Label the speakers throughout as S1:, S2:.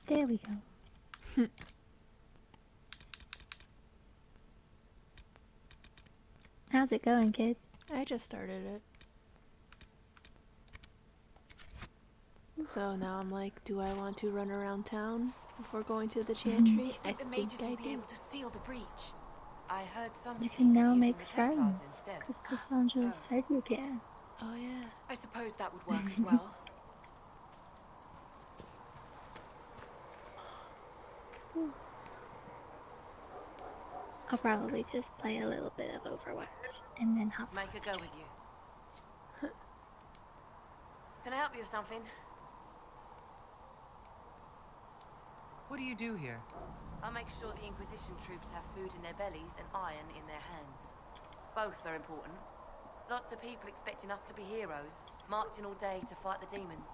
S1: There we go. How's it going, kid?
S2: I just started it. So now I'm like, do I want to run around town before going to the chantry?
S3: Do you think the mages will be able to seal the breach? I heard some.
S1: You can now make friends, because Cassandra said you can.
S2: Oh yeah.
S3: I suppose that would work as well.
S1: I'll probably just play a little bit of Overwatch and then hop.
S3: Make her go with you. Can I help you with something?
S4: What do you do here?
S3: I make sure the Inquisition troops have food in their bellies and iron in their hands. Both are important. Lots of people expecting us to be heroes, marching all day to fight the demons.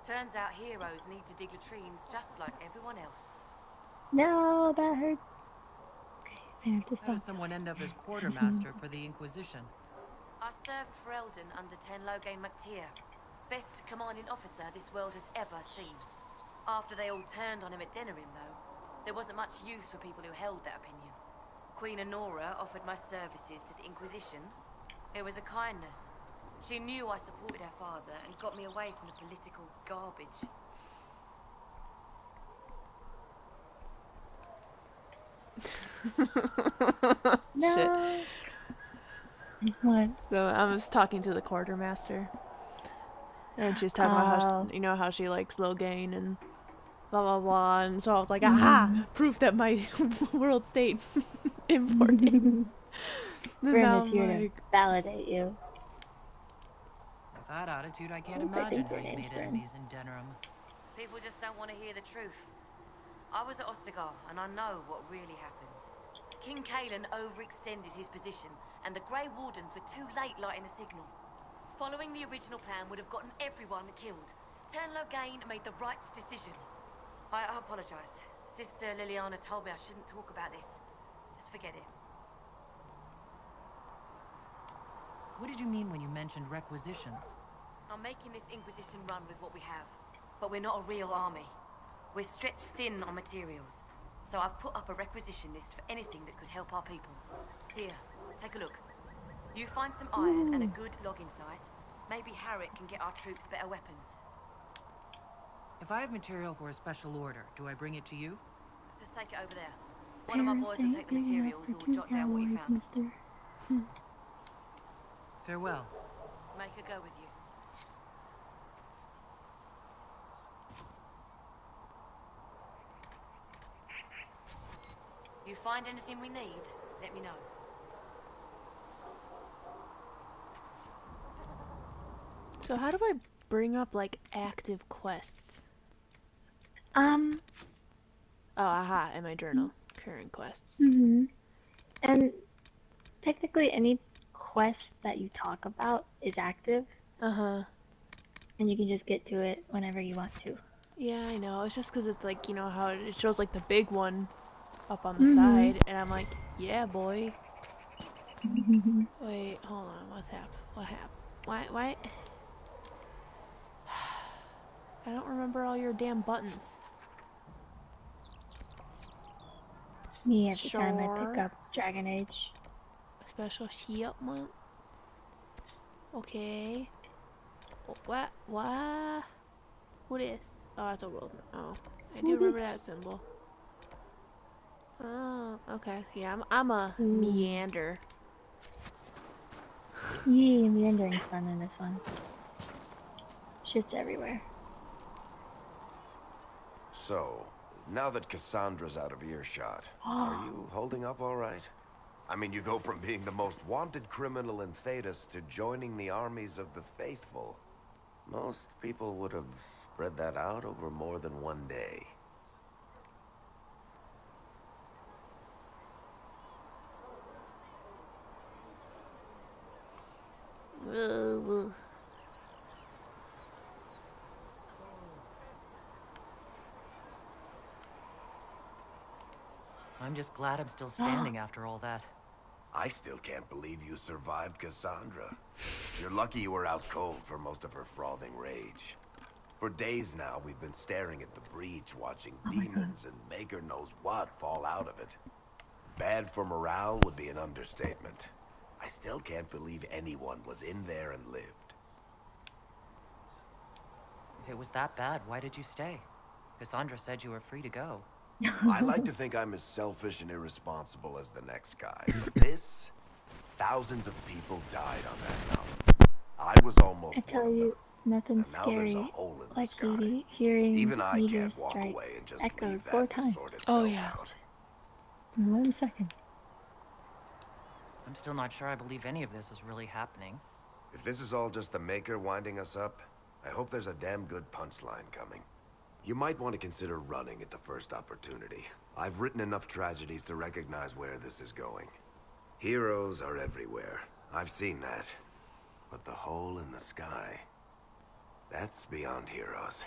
S3: Turns out heroes need to dig latrines just like everyone else.
S1: No, that hurt. Okay,
S4: How does someone end up as quartermaster for the Inquisition?
S3: I served for Eldon under Ten Loghain MacTier, best commanding officer this world has ever seen. After they all turned on him at Denerim, though, there wasn't much use for people who held that opinion. Queen Honora offered my services to the Inquisition. It was a kindness. She knew I supported her father and got me away from the political garbage.
S1: No. Shit. What?
S2: So I was talking to the quartermaster, and she's talking about how she, how she likes Loghain and blah blah blah, and so I was like, aha, proof that my world stayed important.
S1: Bryn is here to validate you.
S4: With that attitude, I can't imagine how you made enemies in Denerim.
S3: People just don't want to hear the truth. I was at Ostagar, and I know what really happened. King Cailan overextended his position, and the Grey Wardens were too late lighting the signal. Following the original plan would have gotten everyone killed. Ten Loghain made the right decision. I apologize. Sister Liliana told me I shouldn't talk about this. Just forget it.
S4: What did you mean when you mentioned requisitions?
S3: I'm making this Inquisition run with what we have, but we're not a real army. We're stretched thin on materials, so I've put up a requisition list for anything that could help our people. Here, take a look. You find some iron and a good logging site. Maybe Harriet can get our troops better weapons.
S4: If I have material for a special order, do I bring it to you?
S3: Just take it over there. One of my boys will take the materials or jot down what you found.
S4: Farewell.
S3: Make her go with you. You find anything we need, let me know.
S2: So how do I bring up, like, active quests?
S1: Oh,
S2: aha, in my journal. Current quests.
S1: And technically any quest that you talk about is active. And you can just get to it whenever you want to.
S2: Yeah, I know. It's just because it's like, you know, how it shows, like, the big one up on the side, and I'm like, yeah, boy. Wait, hold on. What's happened? What happened? Why? I don't remember all your damn buttons.
S1: Me at the time I pick up Dragon Age.
S2: Special shipment. Okay. What? What is? Oh, that's a world. Oh, I do remember that symbol. Oh, okay. Yeah, I'm a meander.
S1: Yeah, meandering's fun in this one. Shit's everywhere.
S5: So, now that Cassandra's out of earshot, are you holding up all right? I mean, you go from being the most wanted criminal in Thedas to joining the armies of the faithful. Most people would have spread that out over more than one day.
S4: I'm just glad I'm still standing after all that.
S5: I still can't believe you survived Cassandra. You're lucky you were out cold for most of her frothing rage. For days now, we've been staring at the breach, watching demons and maker knows what fall out of it. Bad for morale would be an understatement. I still can't believe anyone was in there and lived.
S4: If it was that bad, why did you stay? Cassandra said you were free to go.
S5: I like to think I'm as selfish and irresponsible as the next guy. But this, thousands of people died on that mountain. I was almost
S1: I tell you, nothing scary like hearing
S5: even I
S1: meteor
S5: can't walk
S1: strike
S5: away and just
S1: echoed
S5: leave
S1: 4
S5: that to
S1: times.
S5: sort itself out.
S1: In 1 second.
S4: I'm still not sure I believe any of this is really happening.
S5: If this is all just the Maker winding us up, I hope there's a damn good punchline coming. You might want to consider running at the first opportunity. I've written enough tragedies to recognize where this is going. Heroes are everywhere. I've seen that. But the hole in the sky, that's beyond heroes.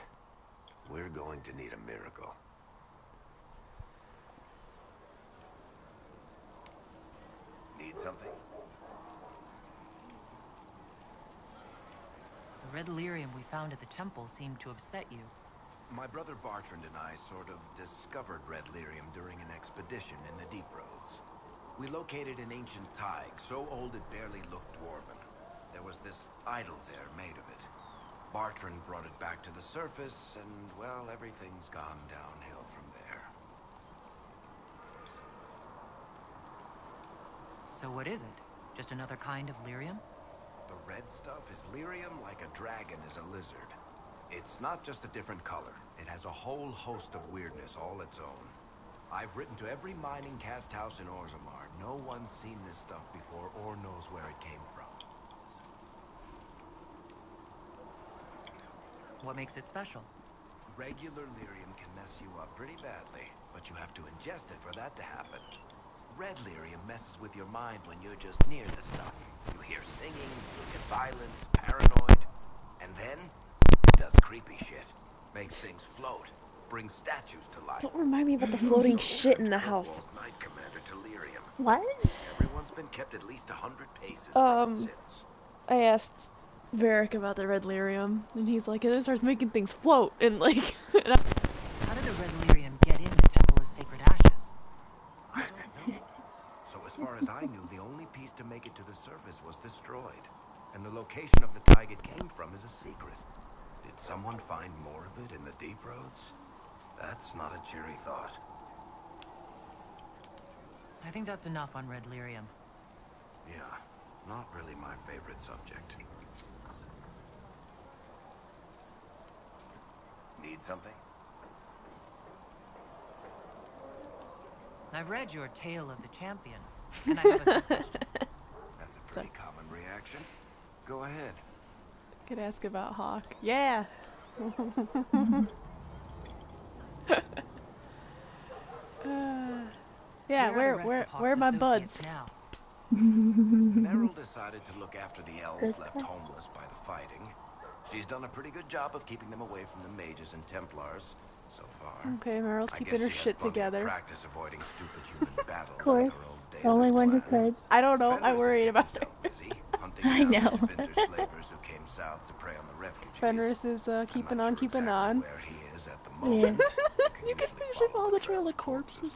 S5: We're going to need a miracle. Need something?
S4: The red lyrium we found at the temple seemed to upset you.
S5: My brother Bartrand and I sort of discovered red lyrium during an expedition in the Deep Roads. We located an ancient thaig, so old it barely looked dwarven. There was this idol there made of it. Bartrand brought it back to the surface, and, well, everything's gone downhill from there.
S4: So what is it? Just another kind of lyrium?
S5: The red stuff is lyrium like a dragon is a lizard. It's not just a different color. It has a whole host of weirdness all its own. I've written to every mining cast house in Orzammar. No one's seen this stuff before or knows where it came from.
S4: What makes it special?
S5: Regular lyrium can mess you up pretty badly, but you have to ingest it for that to happen. Red lyrium messes with your mind when you're just near the stuff. You hear singing, you get violent, paranoid, and then it does creepy shit. Makes things float, brings statues to life.
S2: Don't remind me about the floating shit in the house.
S5: Knight Commander to lyrium.
S1: What?
S5: Everyone's been kept at least 100 paces since.
S2: I asked Varric about the red lyrium, and he's like, and it starts making things float, and like...
S4: How did the red lyrium get in the Temple of Sacred Ashes?
S5: I don't know. So as far as I knew, the only piece to make it to the surface was destroyed. And the location of the thaig it came from is a secret. Did someone find more of it in the Deep Roads? That's not a cheery thought.
S4: I think that's enough on red lyrium.
S5: Yeah, not really my favorite subject. Need something?
S4: I've read your Tale of the Champion, and I have a few questions.
S5: That's a pretty common reaction. Go ahead.
S2: Could ask about Hawk. Yeah! Yeah, where are my buds?
S5: Meryl decided to look after the elves left homeless by the fighting. She's done a pretty good job of keeping them away from the mages and Templars so far.
S2: Okay, Meryl's keeping her shit together.
S5: Practice avoiding stupid human battles.
S1: Of course, the only one who could.
S2: I don't know. I worried about it.
S1: I know.
S2: Fenris is keeping on, keeping on.
S5: Where he is at the moment.
S2: You can usually follow the trail of corpses.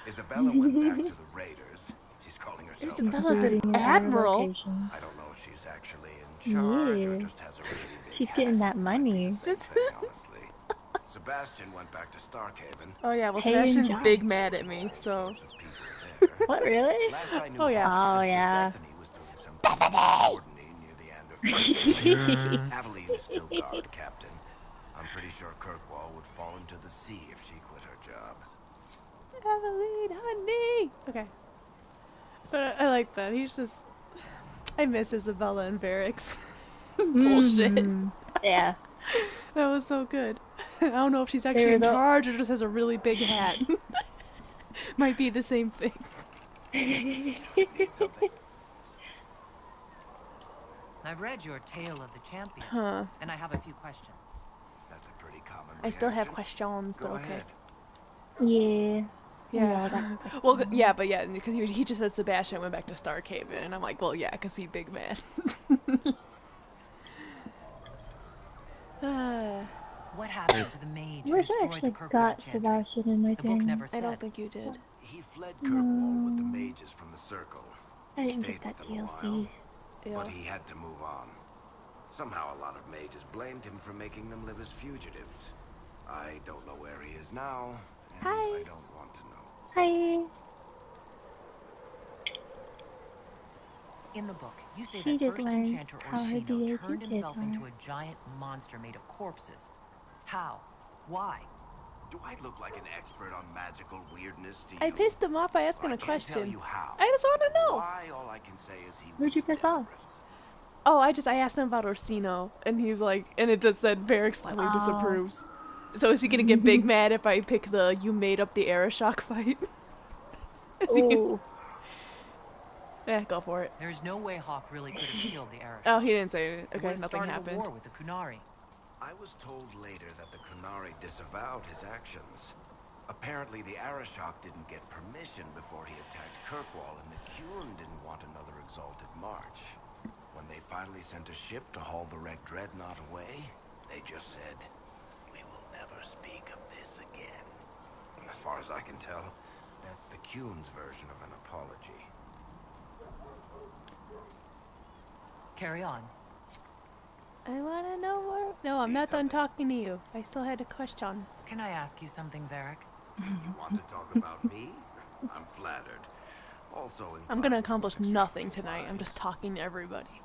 S5: Isabella went back to the Raiders. She's calling herself.
S2: Isabella's an admiral.
S5: I don't know if she's actually in charge or just has a really big
S1: She's getting that money.
S5: honestly. Sebastian went back to Starkhaven.
S2: Oh yeah, well Sebastian's big mad at me, so.
S1: What, really?
S2: Oh yeah.
S1: Oh yeah.
S5: Aveline is still guard captain. I'm pretty sure Kirkwall would fall into the sea if she quit her job.
S2: Aveline, honey! Okay. But I like that. He's just... I miss Isabella and Varric's bullshit.
S1: Yeah.
S2: That was so good. I don't know if she's actually in charge or just has a really big hat. Might be the same thing.
S4: I've read your Tale of the Champion, and I have a few questions.
S5: That's a pretty common reaction.
S2: I still have questions, but okay.
S5: Ahead.
S1: Yeah.
S2: Yeah. Well, yeah, but yeah, because he just said Sebastian went back to Starkhaven, and I'm like, well, yeah, because he big man.
S4: What happened to the mage
S1: I
S4: who
S1: wish I
S4: destroyed the
S1: actually
S4: Kirkwall
S1: got
S4: Chantry?
S1: Sebastian in my
S4: The book
S1: thing.
S4: never said.
S2: I don't think you did.
S5: He fled Kirkwall with the mages from the Circle.
S1: I didn't
S5: Stayed
S1: get that
S5: with them a while,
S1: DLC.
S2: Yeah.
S5: but he had to move on. Somehow a lot of mages blamed him for making them live as fugitives. I don't know where he is now, and
S1: Hi.
S5: I don't want to know.
S1: Hi.
S4: In the book, you say
S1: She
S4: that
S1: just
S4: first
S1: learned
S4: enchanter
S1: how her
S4: Orsino
S1: DAT
S4: turned
S1: kids
S4: himself into
S1: are.
S4: a giant monster made of corpses. How? Why?
S5: Do I look like an expert on magical weirdness to you?
S2: I pissed him off by asking
S5: I
S2: a
S5: can't
S2: question.
S5: tell you how.
S2: I just want to know.
S5: Why? All I can say is he
S1: Who'd
S5: was
S1: you piss off?
S5: desperate.
S2: Oh, I asked him about Orsino, and he's like, and it just said Varric slightly disapproves. So is he gonna get big mad if I pick the you made up the Arashock fight?
S1: Oh.
S2: Yeah, go for it.
S4: There's no way Hawk really could have killed the Arashock.
S2: Oh, he didn't say it.
S4: It
S2: Okay,
S4: would have
S2: nothing
S4: started
S2: happened.
S4: a war with the Kunari.
S5: I was told later that the Kunari disavowed his actions. Apparently, the Arashock didn't get permission before he attacked Kirkwall, and the Qun didn't want another exalted march. When they finally sent a ship to haul the Red Dreadnought away, they just said, "We will never speak of this again." As far as I can tell, that's the Qun's version of an apology.
S4: Carry on.
S2: I wanna know more. No, I'm not done talking to you. I still had a question.
S4: Can I ask you something, Varric?
S5: You want to talk about me? I'm flattered. Also,
S2: I'm gonna accomplish nothing tonight. I'm just talking to everybody.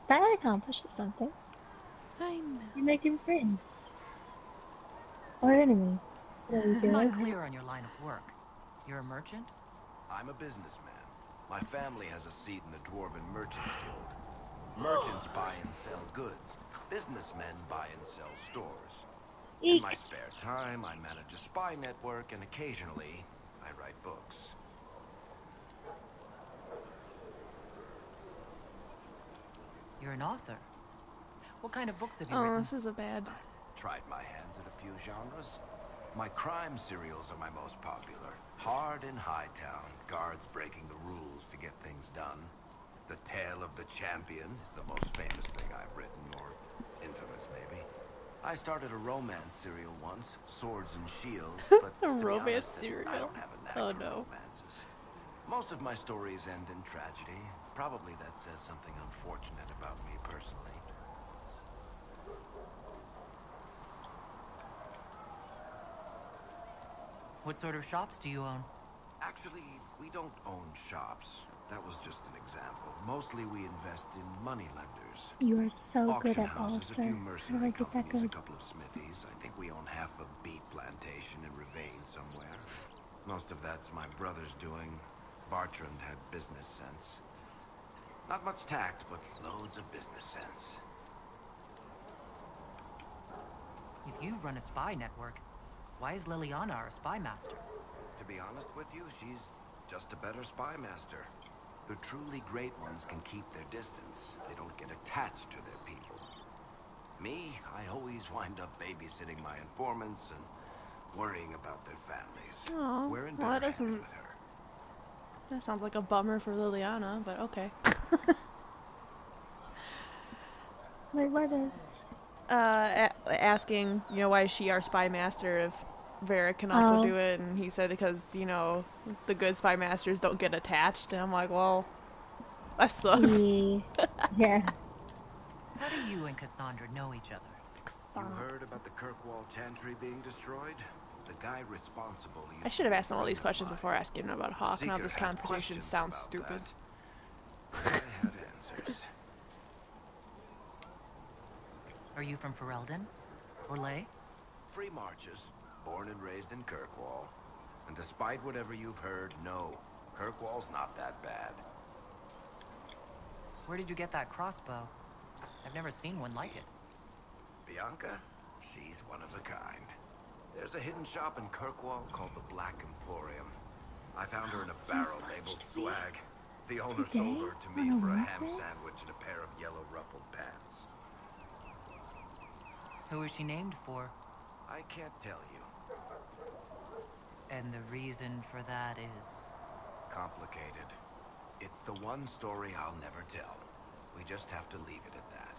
S1: That accomplishes something.
S2: I know.
S1: You're making friends. Or enemies.
S4: I'm not clear on your line of work. You're a merchant?
S5: I'm a businessman. My family has a seat in the Dwarven Merchants Guild. Merchants buy and sell goods. Businessmen buy and sell stores. In my spare time, I manage a spy network, and occasionally, I write books.
S4: You're an author. What kind of books have you
S2: Oh,
S4: written?
S2: this is a bad.
S5: Tried my hands at a few genres. My crime serials are my most popular. Hard in Hightown, guards breaking the rules to get things done. The Tale of the Champion is the most famous thing I've written, or infamous maybe. I started a romance serial once, Swords and Shields, but
S2: A
S5: to be
S2: romance
S5: honest,
S2: serial?
S5: I don't have a knack for romances. Most of my stories end in tragedy. Probably that says something unfortunate about me personally.
S4: What sort of shops do you own?
S5: Actually, we don't own shops. That was just an example. Mostly we invest in money lenders.
S1: You are so good
S5: Auction
S1: at all,
S5: houses, a
S1: sir.
S5: few
S1: How do I
S5: mercenary
S1: get that
S5: companies, a
S1: good?
S5: couple of smithies. I think we own half a beet plantation in Ravane somewhere. Most of that's my brother's doing. Bartrand had business sense. Not much tact, but loads of business sense.
S4: If you run a spy network, why is Liliana our spy master?
S5: To be honest with you, she's just a better spy master. The truly great ones can keep their distance. They don't get attached to their people. Me, I always wind up babysitting my informants and worrying about their families.
S2: Oh,
S5: We're in
S2: well,
S5: better
S2: that
S5: hands
S2: doesn't.
S5: with her.
S2: That sounds like a bummer for Liliana, but okay.
S1: Wait, what is?
S2: Asking, why is she our spy master if Varric can also do it? And he said because, the good spy masters don't get attached. And I'm like, well, that sucks.
S1: Yeah.
S4: How do you and Cassandra know each other?
S5: You heard about the Kirkwall Chantry being destroyed? The guy responsible.
S2: I should have asked him all these questions before asking him about Hawk. Now this
S5: Seeker had
S2: conversation
S5: questions
S2: sounds
S5: about
S2: stupid.
S5: that. I had answers.
S4: Are you from Ferelden? Orlais?
S5: Free marches, born and raised in Kirkwall. And despite whatever you've heard, no, Kirkwall's not that bad.
S4: Where did you get that crossbow? I've never seen one like it.
S5: Bianca? She's one of a kind. There's a hidden shop in Kirkwall called the Black Emporium. I found her in a barrel labeled swag. The owner sold her to me for a ham sandwich and a pair of yellow ruffled pants.
S4: Who is she named for?
S5: I can't tell you.
S4: And the reason for that is?
S5: Complicated. It's the one story I'll never tell. We just have to leave it at that.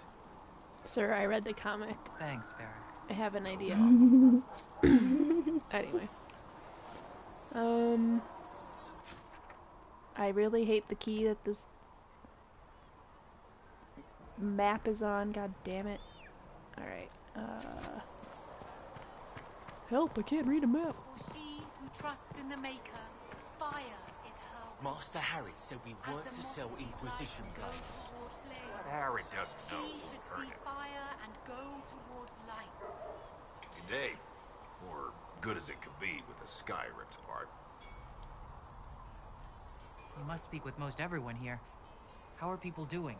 S2: Sir, I read the comic.
S4: Thanks, Barrick.
S2: I have an idea. Anyway. I really hate the key that this map is on. God damn it. Alright. Help, I can't read a map.
S3: For she who trusts in the Maker, fire is her.
S6: Master Harry said we weren't to sell Inquisition blades.
S7: But Harry doesn't know
S3: She
S7: who
S3: should
S7: hurt
S3: see
S7: him.
S3: fire and go towards light.
S7: Today, or good as it could be with the sky ripped apart.
S4: You must speak with most everyone here. How are people doing?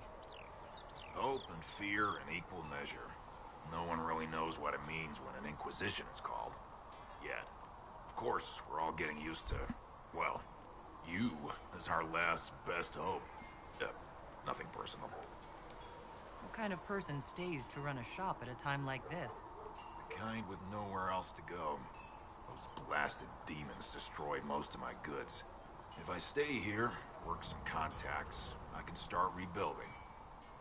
S7: Hope and fear in equal measure. No one really knows what it means when an Inquisition is called. Yet. Of course, we're all getting used to, well, you as our last best hope. Nothing personal.
S4: What kind of person stays to run a shop at a time like this?
S7: The kind with nowhere else to go. Those blasted demons destroyed most of my goods. If I stay here, work some contacts, I can start rebuilding.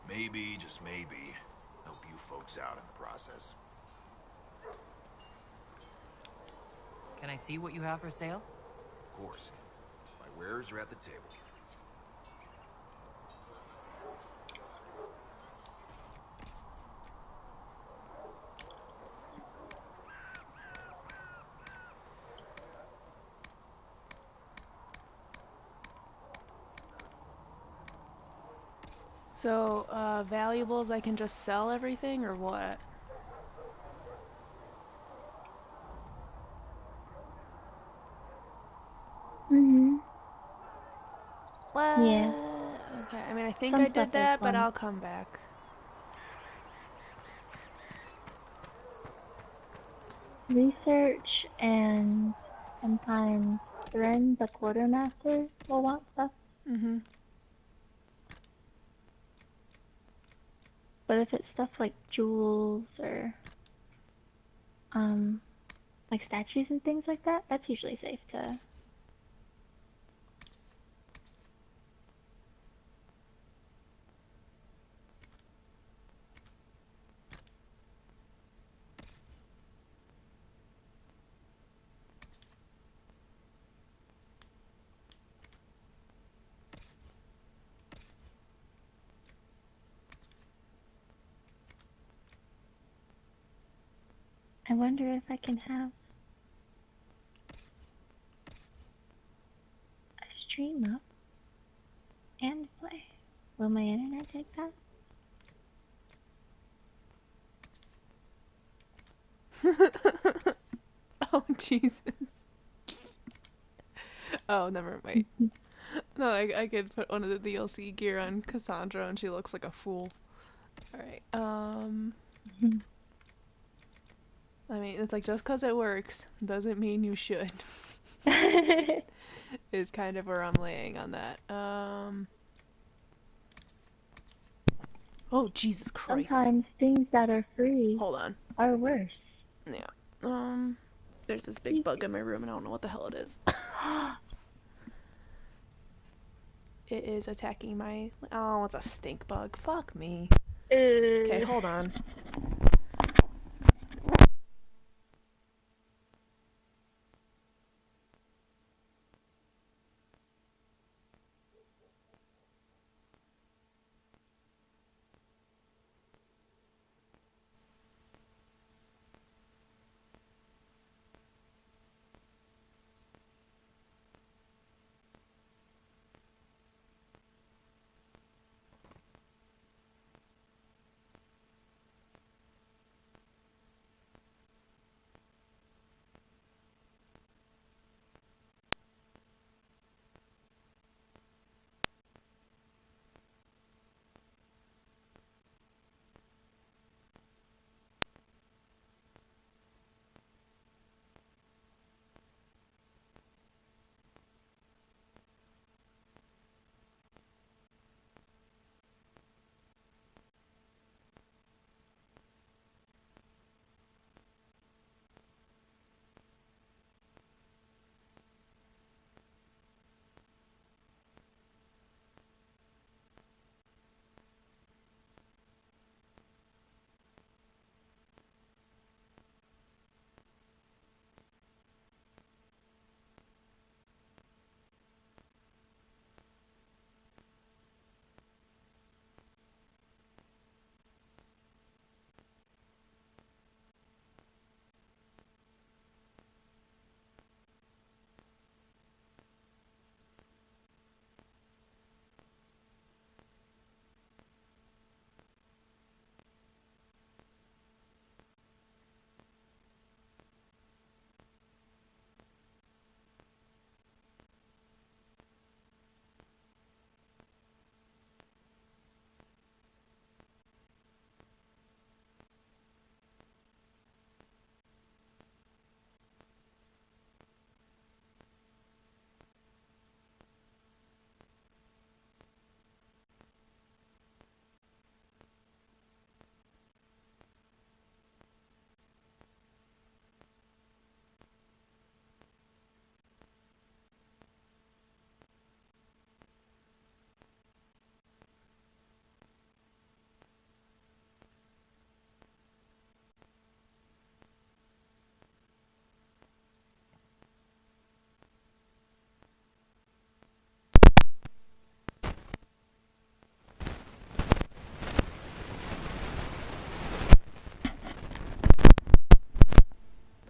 S7: Maybe, just maybe, help you folks out in the process.
S4: Can I see what you have for sale?
S7: Of course. My wares are at the table.
S2: So, valuables, I can just sell everything, or what? What?
S1: Yeah.
S2: Okay, I mean, I think
S1: Some
S2: I
S1: stuff
S2: did that,
S1: is
S2: but
S1: fun.
S2: I'll come back.
S1: Research and sometimes Thrin, the quartermaster, will want stuff.
S2: Mm-hmm.
S1: But if it's stuff like jewels or like statues and things like that, that's usually safe to. I wonder if I can have a stream up and play. Will my internet take that?
S2: Oh, Jesus. Oh, never mind. No, I could put one of the DLC gear on Cassandra and she looks like a fool. Alright, I mean, it's like, just 'cause it works doesn't mean you should. Is kind of where I'm laying on that. Oh, Jesus Christ.
S1: Sometimes things that are free
S2: Hold on.
S1: are worse.
S2: Yeah. There's this big bug in my room and I don't know what the hell it is. It is attacking my... Oh, it's a stink bug. Fuck me. Okay, hold on.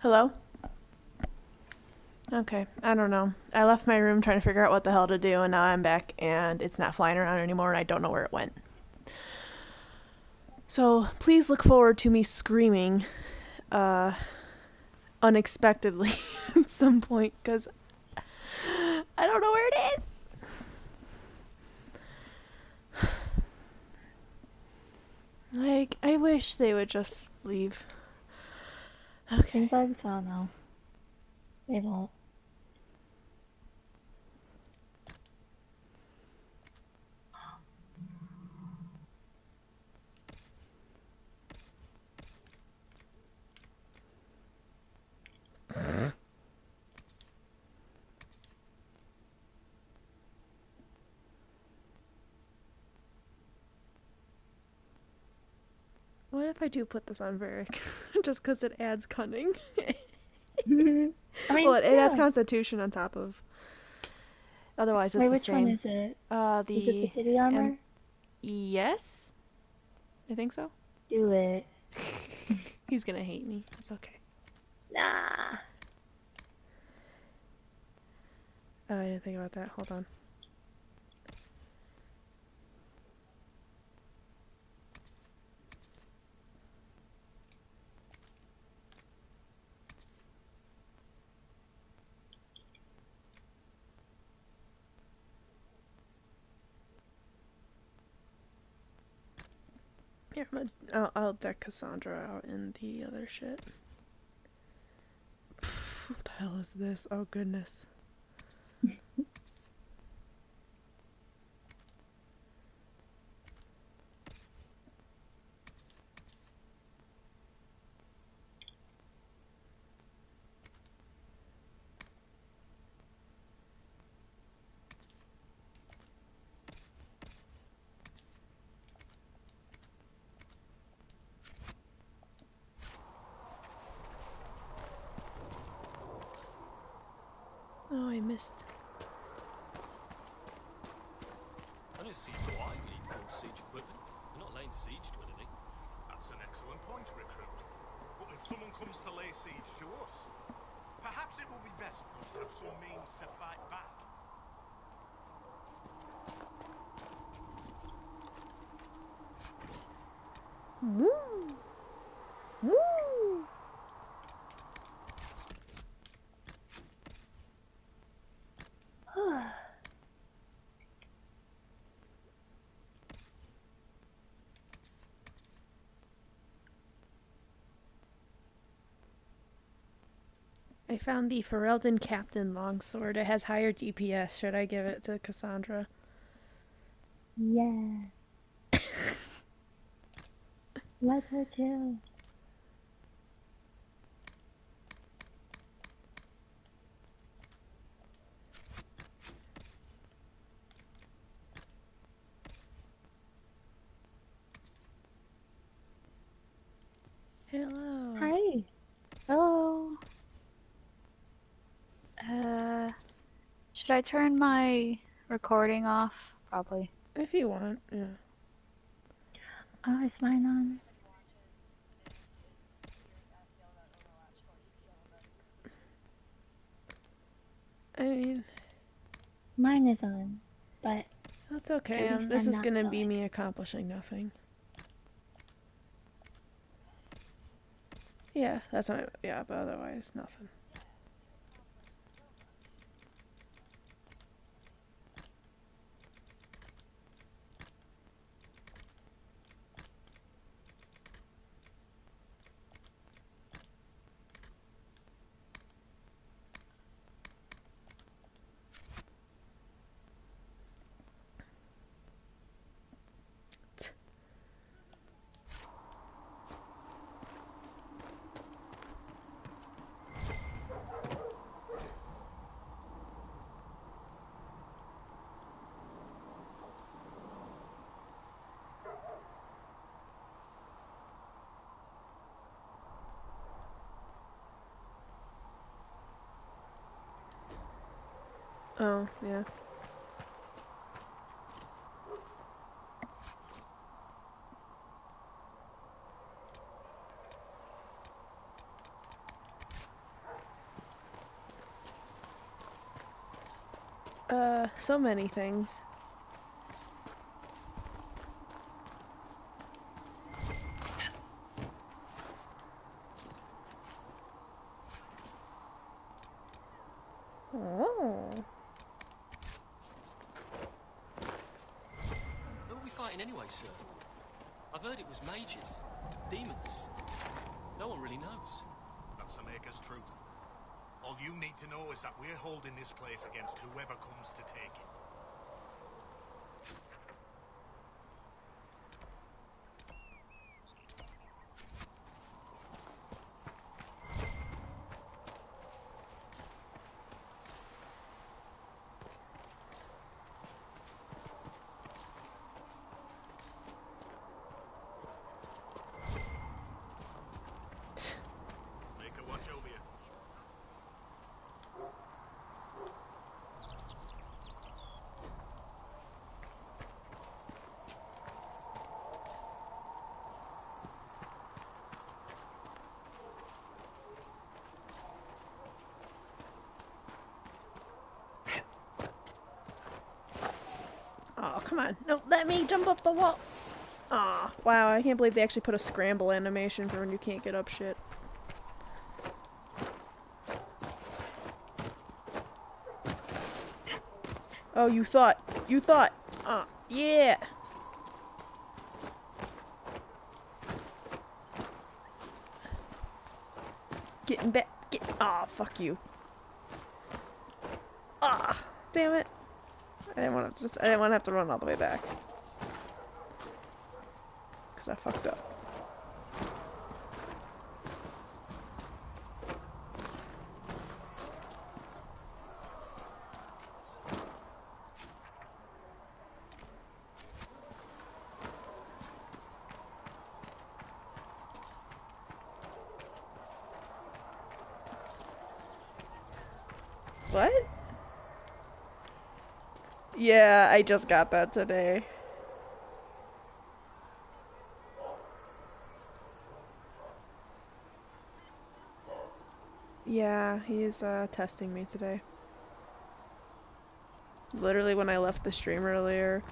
S2: Hello? Okay, I don't know. I left my room trying to figure out what the hell to do, and now I'm back, and it's not flying around anymore, and I don't know where it went. So, please look forward to me screaming, unexpectedly at some point, because I don't know where it is! Like, I wish they would just leave. Okay.
S1: Bugs? Oh no. They won't.
S2: What if I do put this on Varric? Just because it adds cunning?
S1: I mean,
S2: well, it adds
S1: yeah.
S2: Constitution on top of... Otherwise, it's
S1: Wait,
S2: the
S1: which
S2: same.
S1: one is it?
S2: The...
S1: Is it the city armor?
S2: Yes? I think so.
S1: Do it.
S2: He's gonna hate me. It's okay.
S1: Nah.
S2: Oh, I didn't think about that. Hold on. Here, I'll deck Cassandra out in the other shit. What the hell is this? Oh, goodness. Oh, I missed.
S8: I don't see why we need more siege equipment. We're not laying siege to anything.
S9: That's an excellent point, recruit. But if someone comes to lay siege to us, perhaps it will be best for us to have some means to fight back.
S2: Woo! Woo! I found the Ferelden Captain Longsword. It has higher DPS. Should I give it to Cassandra?
S1: Yes. Let her kill.
S2: Hello.
S10: Hi. Hello. Should I turn my recording off? Probably.
S2: If you want, yeah.
S1: Oh, is mine on?
S2: I mean...
S1: Mine is on, but...
S2: That's okay. This is gonna be me accomplishing nothing. Yeah, that's what yeah, but otherwise, nothing. Oh, yeah. So many things. Oh.
S8: Who are we fighting anyway, sir? I've heard it was mages, demons. No one really knows.
S9: That's the Maker's truth. All you need to know is that we're holding this place against whoever comes to take it.
S2: Oh, come on. No, let me jump up the wall. Aw, wow, I can't believe they actually put a scramble animation for when you can't get up shit. Oh, you thought. Yeah. Getting back, aw, fuck you. Ah, damn it. I didn't want to have to run all the way back. Cause I fucked up. What? Yeah, I just got that today. Yeah, he's testing me today. Literally when I left the stream earlier,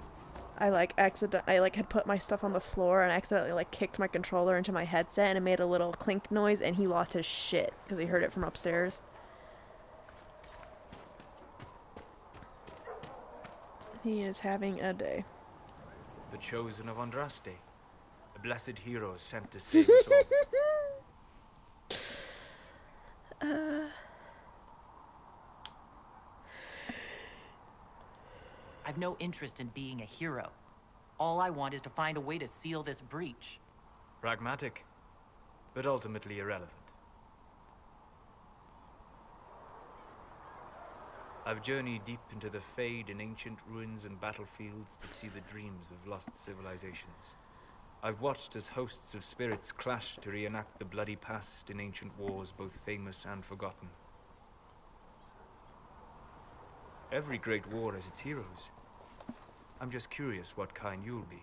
S2: I had put my stuff on the floor and accidentally kicked my controller into my headset and it made a little clink noise and he lost his shit because he heard it from upstairs. He is having a day.
S11: The chosen of Andraste, a blessed hero sent to save us all.
S4: I've no interest in being a hero. All I want is to find a way to seal this breach.
S11: Pragmatic, but ultimately irrelevant. I've journeyed deep into the Fade in ancient ruins and battlefields to see the dreams of lost civilizations. I've watched as hosts of spirits clash to reenact the bloody past in ancient wars both famous and forgotten. Every great war has its heroes. I'm just curious what kind you'll be.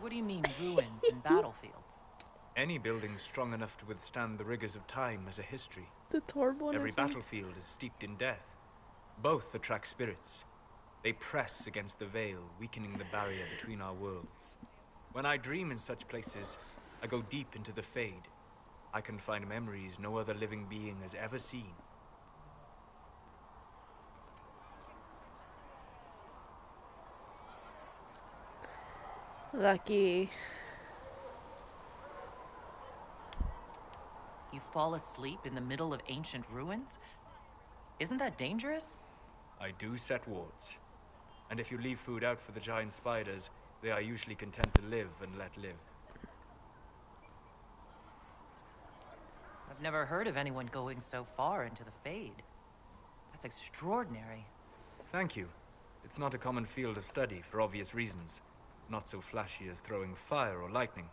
S4: What do you mean, ruins and battlefields?
S11: Any building strong enough to withstand the rigors of time has a history.
S2: That's horrible.
S11: Every battlefield is steeped in death. Both attract spirits. They press against the veil, weakening the barrier between our worlds. When I dream in such places, I go deep into the Fade. I can find memories no other living being has ever seen.
S2: Lucky.
S4: You fall asleep in the middle of ancient ruins? Isn't that dangerous?
S11: I do set wards. And if you leave food out for the giant spiders, they are usually content to live and let live.
S4: I've never heard of anyone going so far into the Fade. That's extraordinary.
S11: Thank you. It's not a common field of study for obvious reasons. Not so flashy as throwing fire or lightning.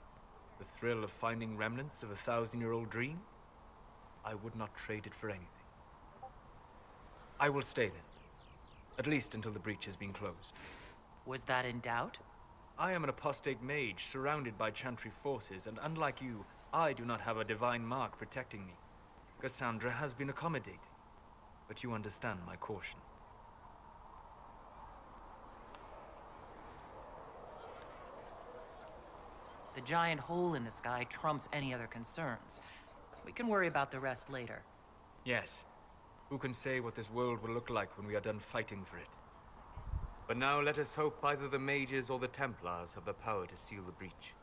S11: The thrill of finding remnants of a 1,000-year-old dream? I would not trade it for anything. I will stay then. At least until the breach has been closed.
S4: Was that in doubt?
S11: I am an apostate mage surrounded by Chantry forces, and unlike you, I do not have a divine mark protecting me. Cassandra has been accommodating. but you understand my caution.
S4: The giant hole in the sky trumps any other concerns. We can worry about the rest later.
S11: Yes. Who can say what this world will look like when we are done fighting for it? But now let us hope either the mages or the Templars have the power to seal the breach.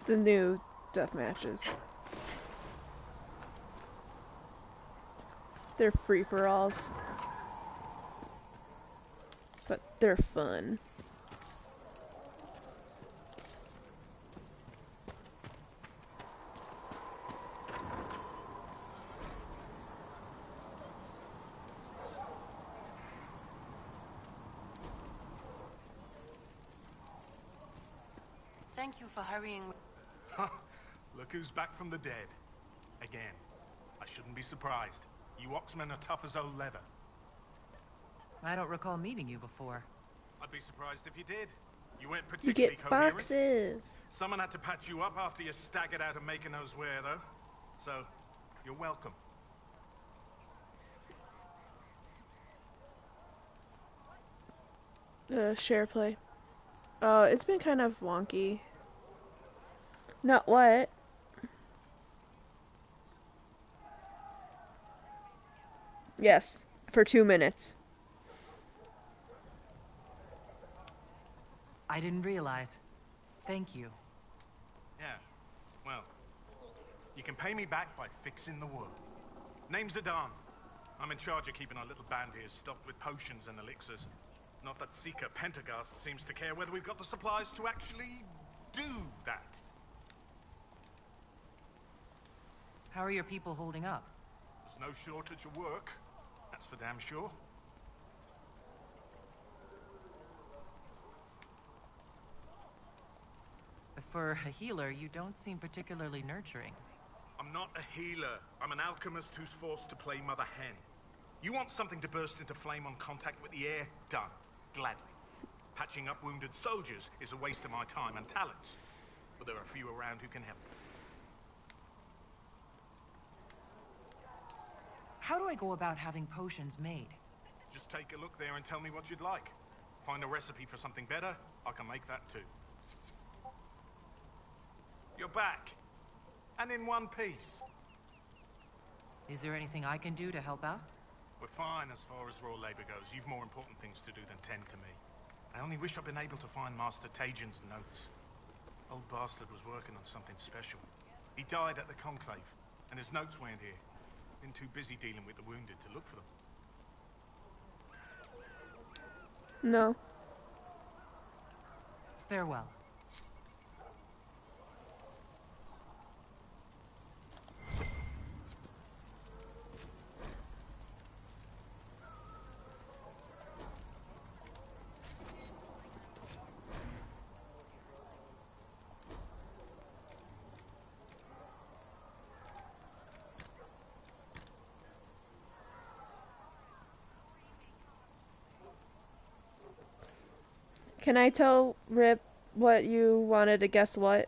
S2: The new death matches. They're free-for-alls. But they're fun.
S3: Thank you for hurrying.
S9: Look who's back from the dead. Again. I shouldn't be surprised. You Oxmen are tough as old leather.
S4: I don't recall meeting you before.
S9: I'd be surprised if you did. You weren't
S2: You
S9: particularly
S2: get
S9: coherent.
S2: boxes.
S9: Someone had to patch you up after you staggered out of making those wear, though. So, you're welcome.
S2: Share play. Oh, it's been kind of wonky. Not what? Yes, for 2 minutes.
S4: I didn't realize. Thank you.
S9: Yeah, well, you can pay me back by fixing the world. Name's Adan. I'm in charge of keeping our little band here stocked with potions and elixirs. Not that Seeker Pentagast seems to care whether we've got the supplies to actually do that.
S4: How are your people holding up?
S9: There's no shortage of work. That's for damn sure.
S4: For a healer, you don't seem particularly nurturing.
S9: I'm not a healer. I'm an alchemist who's forced to play Mother Hen. You want something to burst into flame on contact with the air? Done. Gladly. Patching up wounded soldiers is a waste of my time and talents. But there are a few around who can help.
S4: How do I go about having potions made?
S9: Just take a look there and tell me what you'd like. Find a recipe for something better, I can make that too. You're back. And in one piece.
S4: Is there anything I can do to help out?
S9: We're fine as far as raw labor goes. You've more important things to do than tend to me. I only wish I'd been able to find Master Tajin's notes. Old bastard was working on something special. He died at the Conclave, and his notes weren't here. Been too busy dealing with the wounded to look for them.
S2: No.
S4: Farewell.
S2: Can I tell Rip what you wanted to guess what?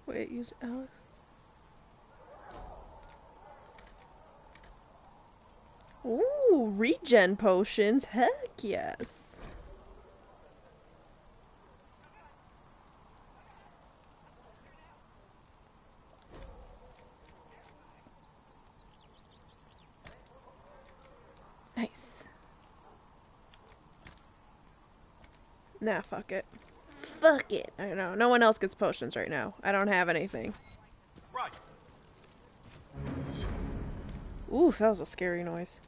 S2: Wait, use L. Ooh, regen potions. Heck yes. Nice. Nah, fuck it. Fuck it. I know. No one else gets potions right now. I don't have anything.
S9: Right.
S2: Ooh, that was a scary noise.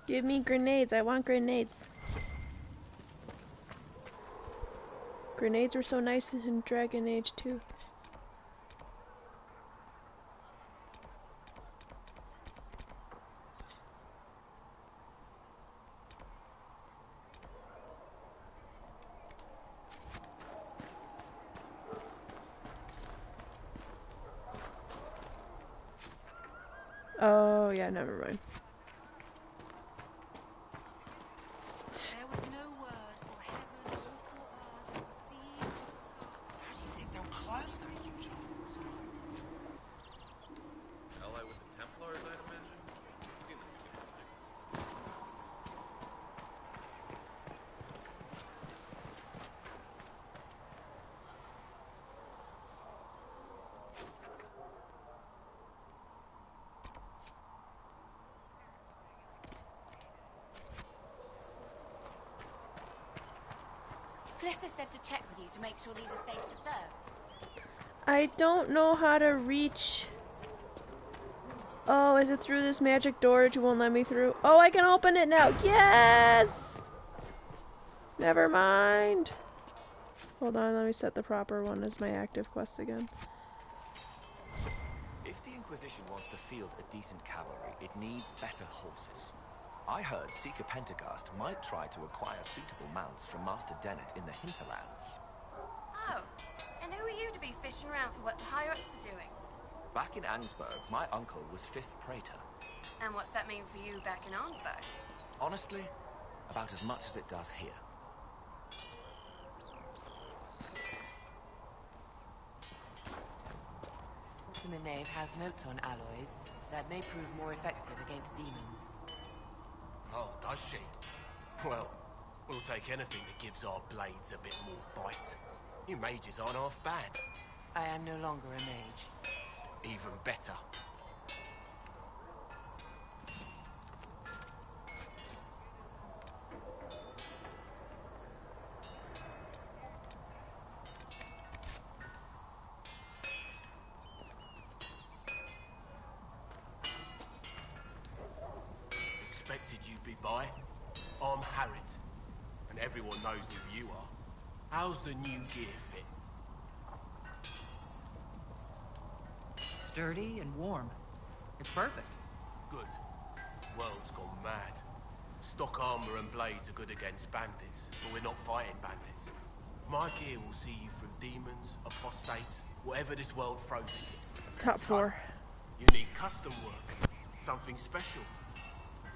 S2: Give me grenades. I want grenades. Grenades were so nice in Dragon Age 2. Oh, yeah, never mind.
S3: There was no word for heaven or for earth, or sea or sky.
S6: How do you think they'll close their huge holes?
S11: Ally with the Templars, I'd imagine. Seen them using magic.
S3: Felissa said to check with you to make sure these are safe to serve.
S2: I don't know how to reach... Oh, is it through this magic door that you won't let me through? Oh, I can open it now! Yes! Never mind. Hold on, let me set the proper one as my active quest again.
S12: If the Inquisition wants to field a decent cavalry, it needs better horses. I heard Seeker Pentagast might try to acquire suitable mounts from Master Dennett in the hinterlands.
S3: Oh, and who are you to be fishing around for what the higher-ups are doing?
S12: Back in Ansburg, my uncle was 5th Praetor.
S3: And what's that mean for you back in Arnsberg?
S12: Honestly, about as much as it does here.
S13: The Knave has notes on alloys that may prove more effective against demons.
S6: Oh, does she? Well, we'll take anything that gives our blades a bit more bite. You mages aren't half bad.
S13: I am no longer a mage.
S6: Even better. Expected you'd be by. I'm Harriet, and everyone knows who you are. How's the new gear fit?
S4: Sturdy and warm. It's perfect.
S6: Good. World's gone mad. Stock armor and blades are good against bandits, but we're not fighting bandits. My gear will see you through demons, apostates, whatever this world throws at you.
S2: Top 4.
S6: You need custom work, something special.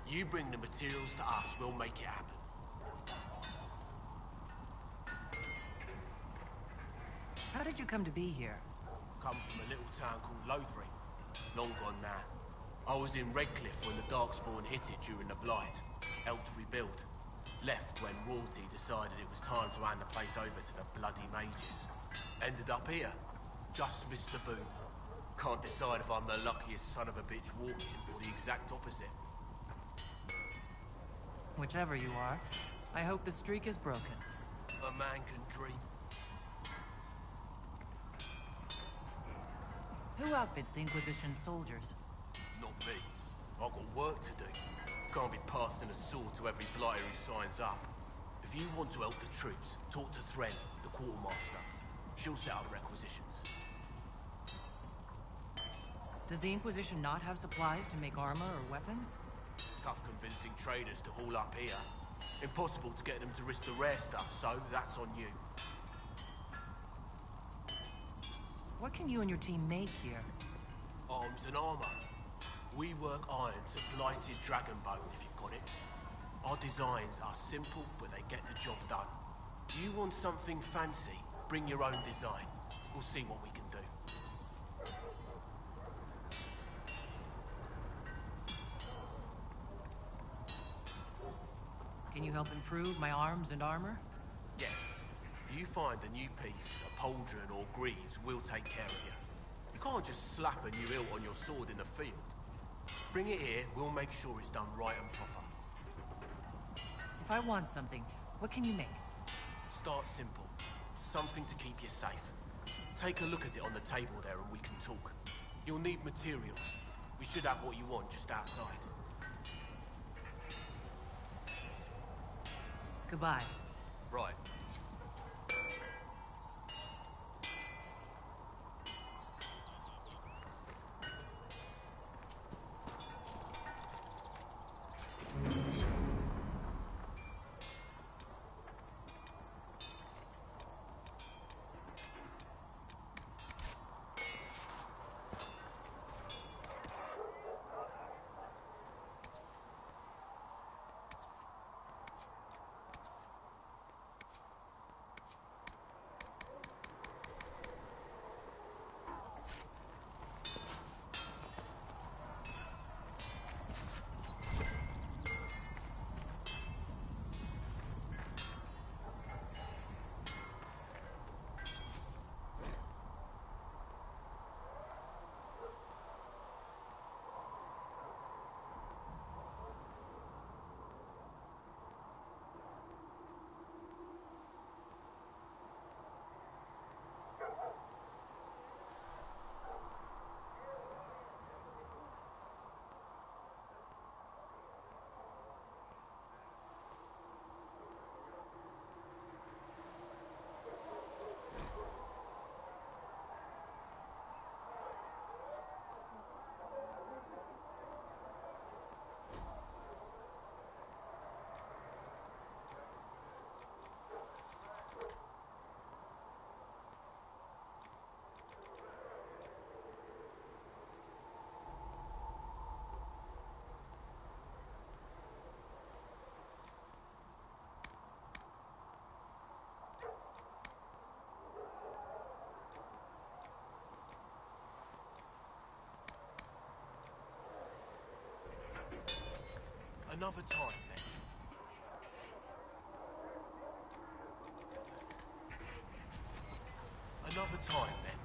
S6: You bring the materials to us, we'll make it happen.
S4: How did you come to be here?
S6: Come from a little town called Lothring. Long gone now. I was in Redcliffe when the Darkspawn hit it during the Blight. Helped rebuild. Left when royalty decided it was time to hand the place over to the bloody mages. Ended up here. Just missed the boom. Can't decide if I'm the luckiest son of a bitch walking or the exact opposite.
S4: Whichever you are, I hope the streak is broken.
S6: A man can dream.
S4: Who outfits the Inquisition's soldiers?
S6: Not me. I've got work to do. Can't be passing a sword to every blighter who signs up. If you want to help the troops, talk to Thren, the quartermaster. She'll set up requisitions.
S4: Does the Inquisition not have supplies to make armor or weapons?
S6: Tough convincing traders to haul up here. Impossible to get them to risk the rare stuff, so that's on you.
S4: What can you and your team make here?
S6: Arms and armor. We work iron to blighted dragon bone, if you've got it. Our designs are simple, but they get the job done. You want something fancy, bring your own design. We'll see what we can do.
S4: Can you help improve my arms and armor?
S6: Yes. You find a new piece, a pauldron or greaves, we'll take care of you. You can't just slap a new hilt on your sword in the field. Bring it here, we'll make sure it's done right and proper.
S4: If I want something, what can you make?
S6: Start simple. Something to keep you safe. Take a look at it on the table there and we can talk. You'll need materials. We should have what you want just outside.
S4: Goodbye.
S6: Right. Another time, then. Another time, then.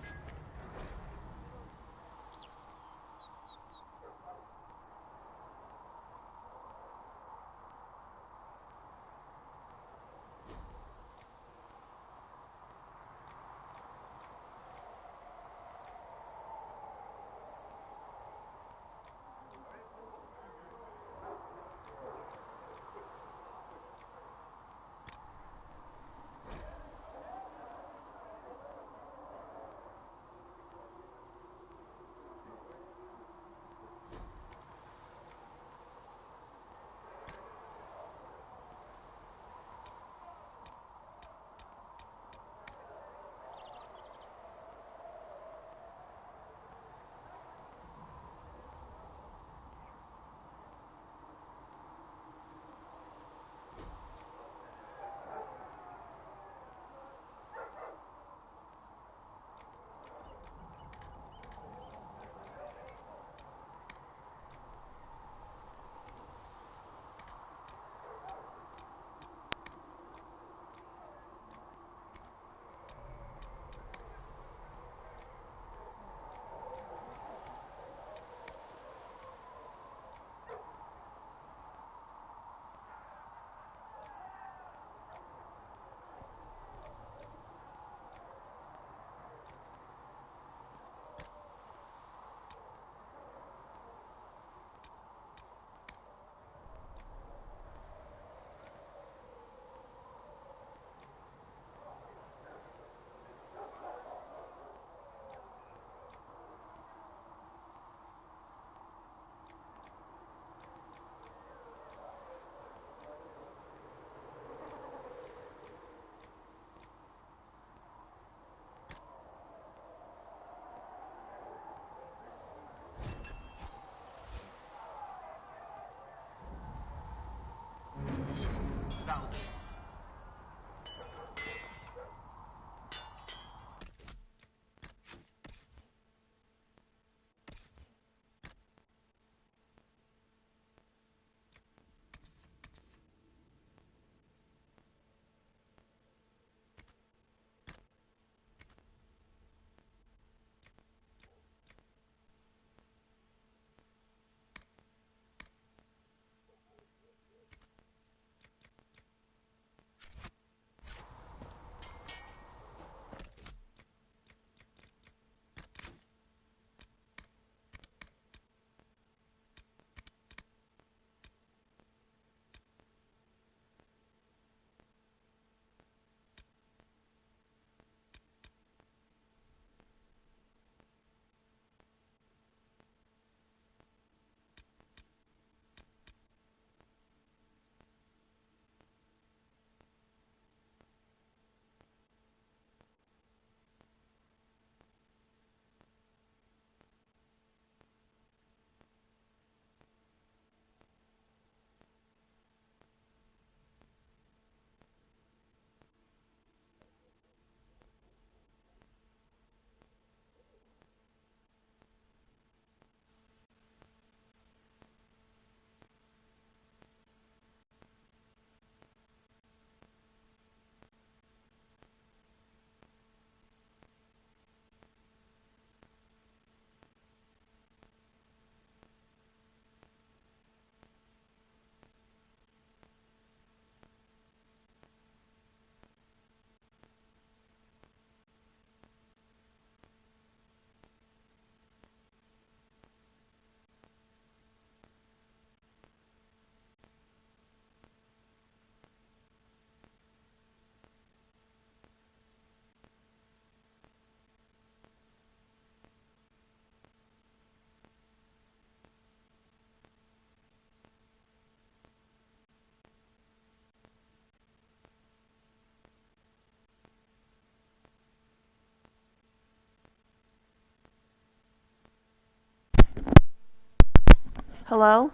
S2: Hello?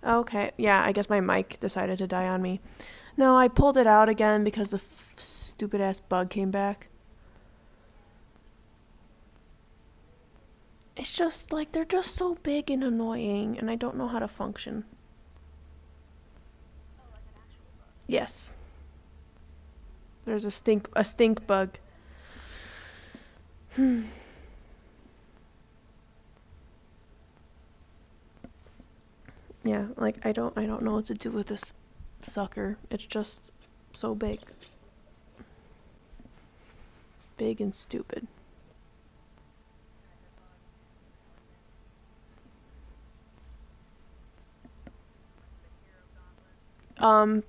S2: Okay, yeah, I guess my mic decided to die on me. No, I pulled it out again because the stupid ass bug came back. It's just like they're just so big and annoying, and I don't know how to function. Yes. There's a stink bug. Yeah, like I don't know what to do with this sucker. It's just so big. Big and stupid.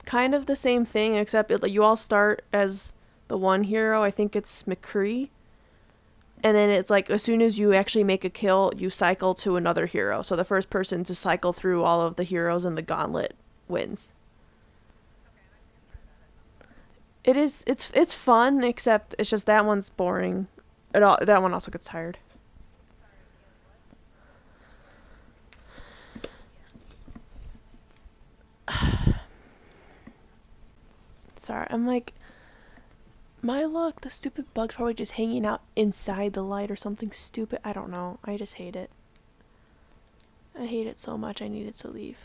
S2: Kind of the same thing, except you all start as the one hero. I think it's McCree. And then it's like as soon as you actually make a kill, you cycle to another hero. So the first person to cycle through all of the heroes in the gauntlet wins. It's fun, except it's just that one's boring. That one also gets tired. Sorry, I'm like, my luck, the stupid bug's probably just hanging out inside the light or something stupid. I don't know. I just hate it. I hate it so much I need it to leave.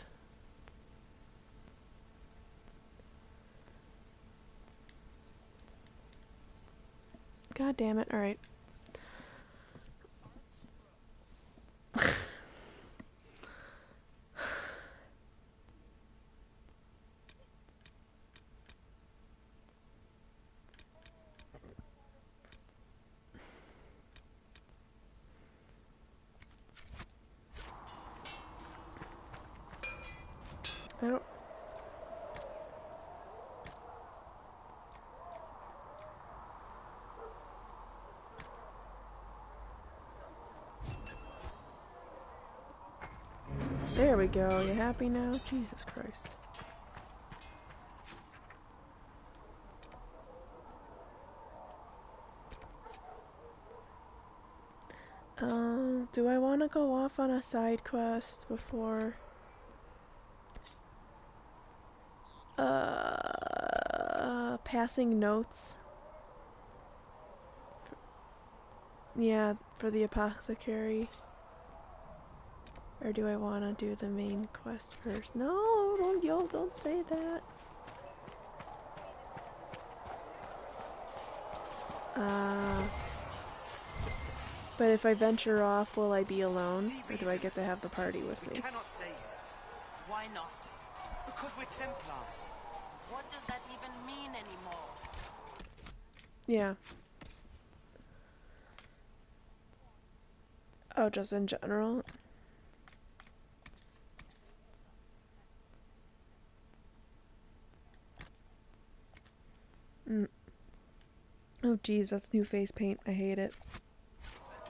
S2: God damn it. Alright. I don't... There we go. You happy now? Jesus Christ. Do I want to go off on a side quest before... passing notes? Yeah, for the apothecary. Or do I want to do the main quest first? No, don't say that. But if I venture off, will I be alone? Or do I get to have the party with me?
S14: We cannot stay here.
S3: Why not?
S14: Because we're Templars.
S3: What does that even mean anymore?
S2: Yeah. Oh, just in general? Oh geez, that's new face paint. I hate it.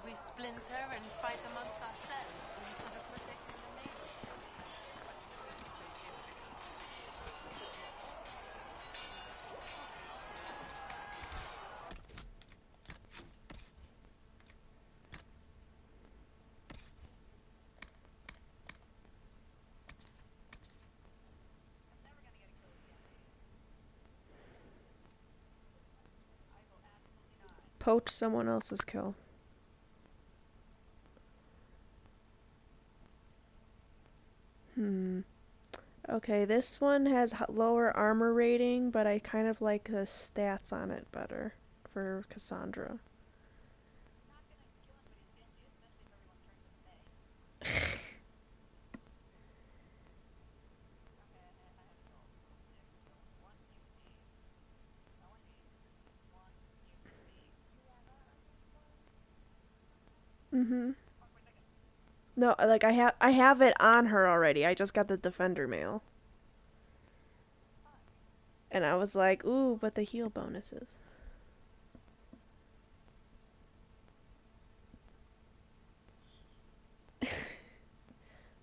S3: We splinter and fight amongst ourselves instead of protecting the nation.
S2: Poach someone else's kill. Okay, this one has lower armor rating, but I kind of like the stats on it better for Cassandra. No, like I have it on her already. I just got the Defender mail. And I was like, ooh, but the heal bonuses.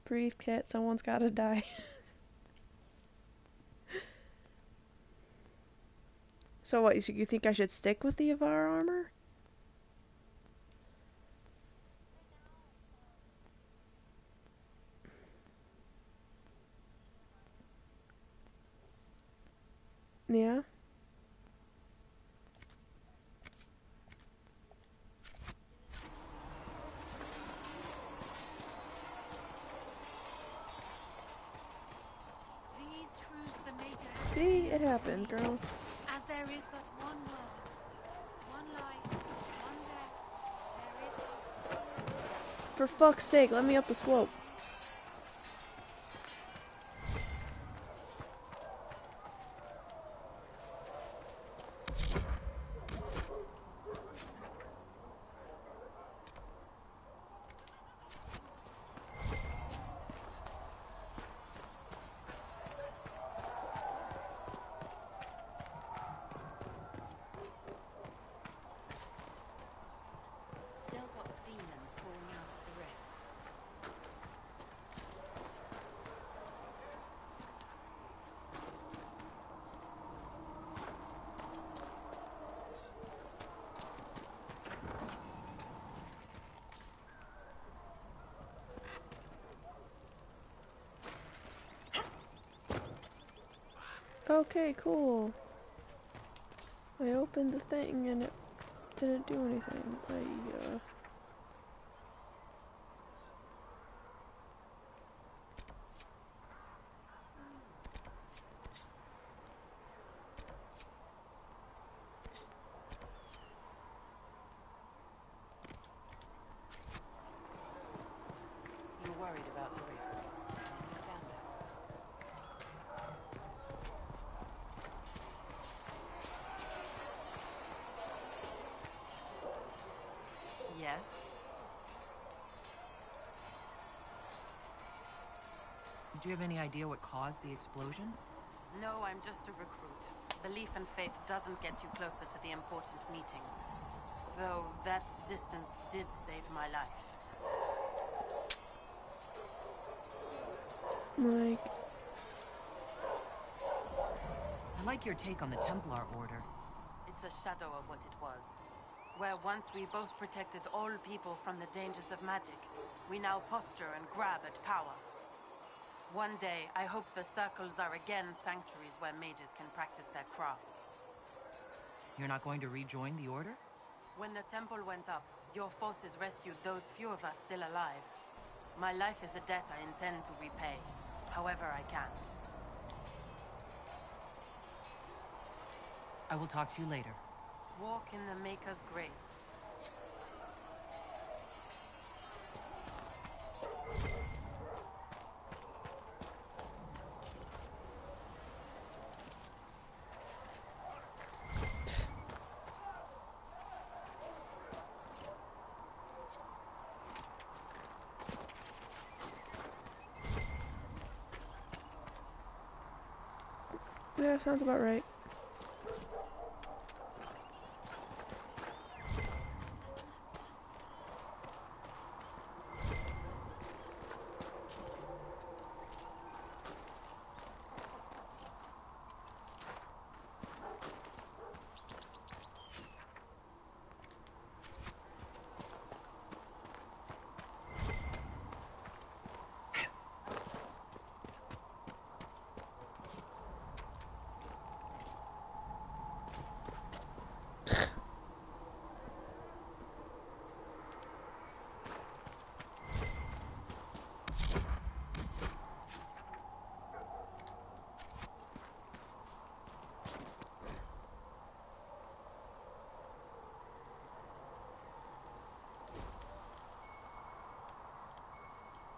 S2: Breathe, Kit. Someone's gotta die. So what, you think I should stick with the Avar armor? Yeah.
S15: These truths the Maker has
S2: See, it
S15: revealed to
S2: happened,
S15: me.
S2: girl.
S15: As there is but one world, one life, one death, there is hope.
S2: For fuck's sake, let me up the slope.
S3: Still got demons pouring out of the rifts.
S2: Okay, cool. I opened the thing and it didn't do anything.
S13: You're worried about the rift. I understand that.
S3: Yes?
S4: Did you have any idea what caused the explosion?
S3: No, I'm just a recruit. Belief and faith doesn't get you closer to the important meetings. Though that distance did save my life.
S2: Like...
S4: I like your take on the Templar Order.
S3: It's a shadow of what it was. Where once we both protected all people from the dangers of magic, we now posture and grab at power. One day, I hope the circles are again sanctuaries where mages can practice their craft.
S4: You're not going to rejoin the Order?
S3: When the temple went up, your forces rescued those few of us still alive. My life is a debt I intend to repay, however I can.
S4: I will talk to you later.
S3: Walk in the Maker's grace.
S2: Yeah, sounds about right.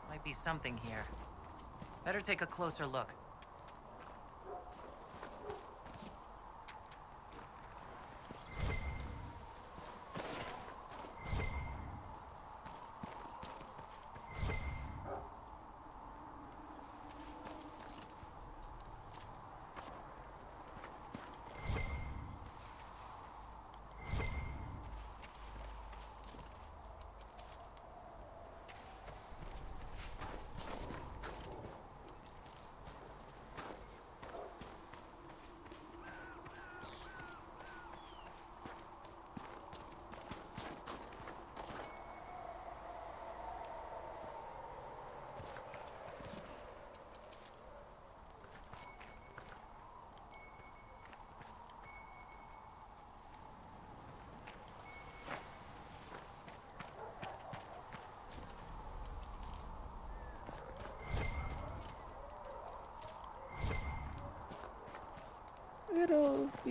S4: Might be something here. Better take a closer look.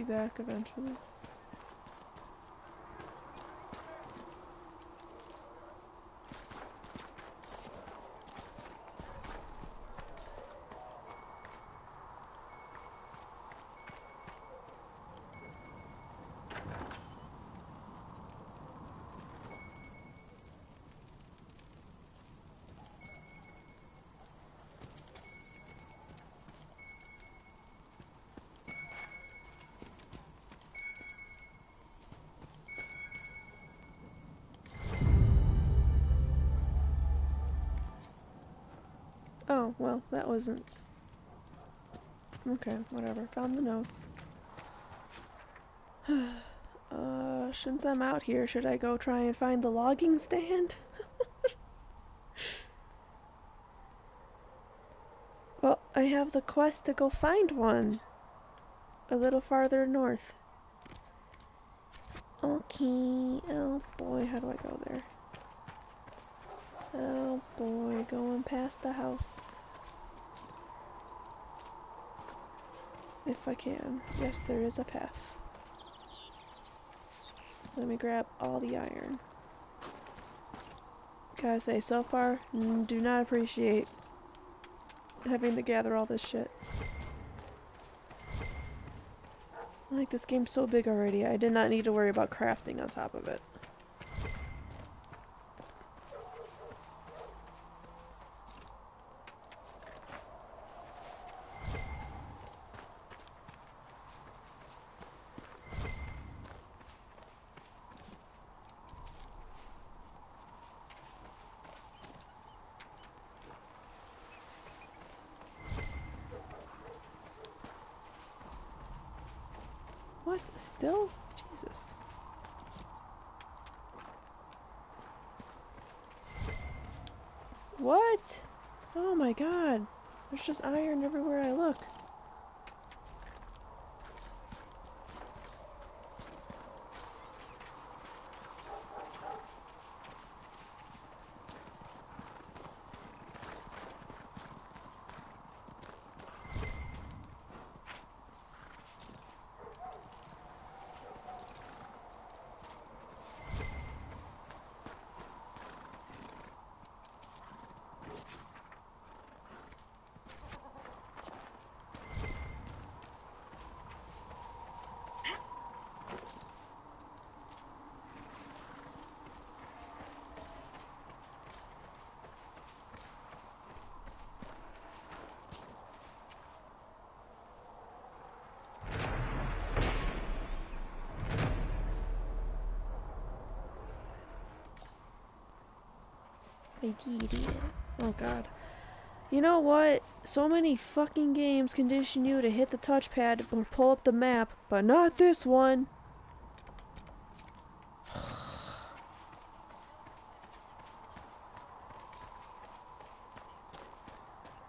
S2: be back eventually. Oh, well, that wasn't... Okay, whatever. Found the notes. Since I'm out here, should I go try and find the logging stand? Well, I have the quest to go find one. A little farther north. Okay, oh boy, how do I go there? Oh boy, going past the house. If I can. Yes, there is a path. Let me grab all the iron. Gotta say, so far, do not appreciate having to gather all this shit. Like, this game's so big already, I did not need to worry about crafting on top of it. What? Still? Jesus. What? Oh my god. There's just iron everywhere I look. I did it. Oh god. You know what? So many fucking games condition you to hit the touchpad or pull up the map, but not this one.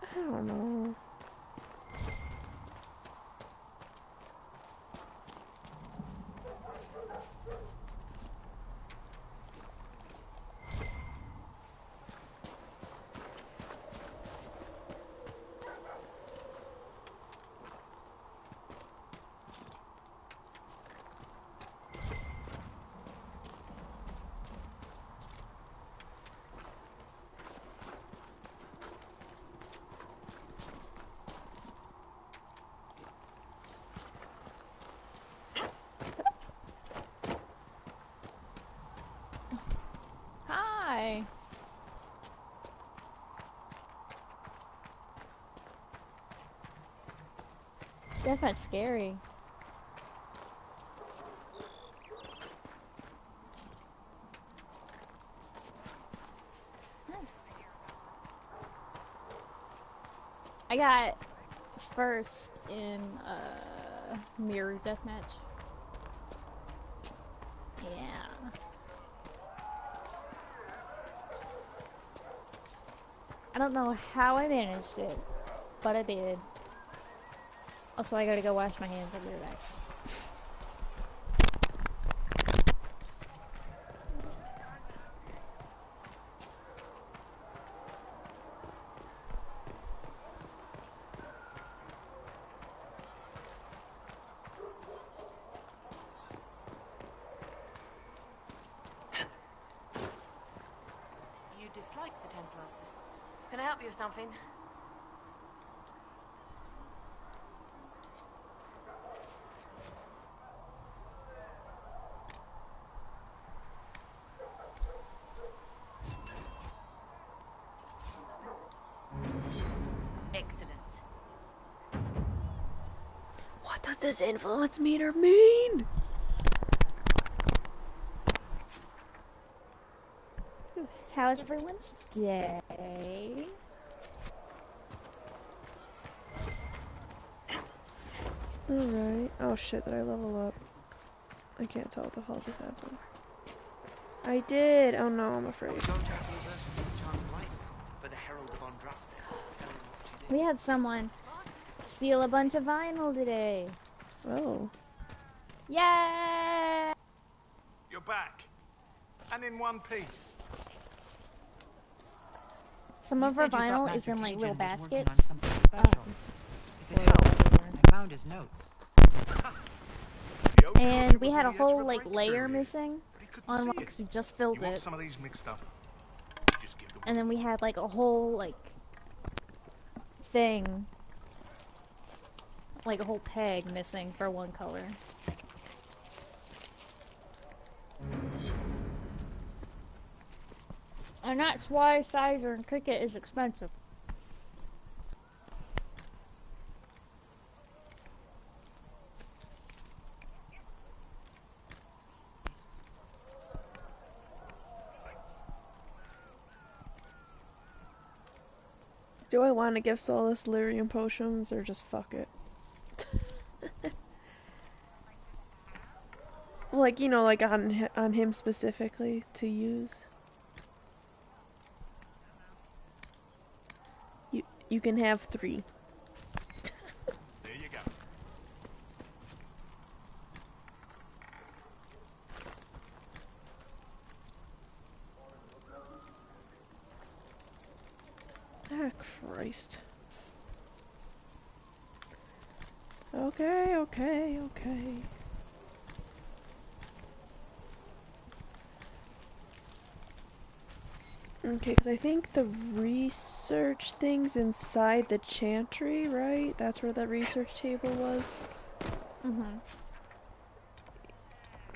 S2: I don't know.
S10: Hi. Deathmatch scary. Nice. I got first in mirror deathmatch. Yeah. I don't know how I managed it, but I did. Also, I gotta go wash my hands. I'll be right back.
S3: of something? Excellent.
S2: What does this influence meter mean?
S10: How's everyone's day?
S2: Alright. Oh shit, did I level up? I can't tell what the hell just happened. I did! Oh no, I'm afraid.
S10: We had someone steal a bunch of vinyl today.
S2: Oh.
S10: Yay!
S9: You're back. And in one piece.
S10: Some of our vinyl is in like little baskets.
S4: I found his notes.
S10: And we had a whole like layer missing on one because we just filled it.
S9: Some of these mixed up.
S10: And then we had like a whole like thing, like a whole peg missing for one color. And that's why Sizer and Cricket is expensive.
S2: Do I want to give Solus lyrium potions or just fuck it? Like, you know, like on him specifically to use. You can have 3.
S9: There you go.
S2: Ah, Christ. Okay, okay, okay. Okay, because I think the research thing's inside the chantry, right? That's where the research table was?
S10: Mm-hmm.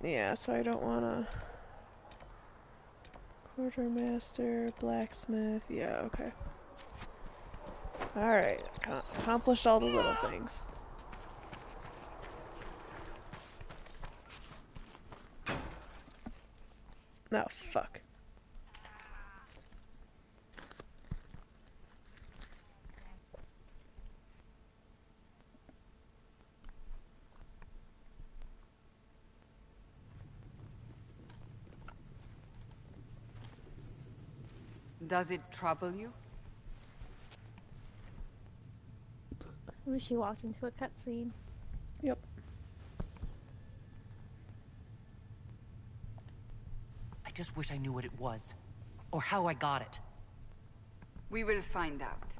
S2: Yeah, so I don't wanna... Quartermaster, blacksmith, yeah, okay. Alright, accomplished all the little things. Oh, fuck.
S16: Does it trouble you?
S10: She walked into a cutscene.
S2: Yep.
S4: I just wish I knew what it was. Or how I got it.
S16: We will find out.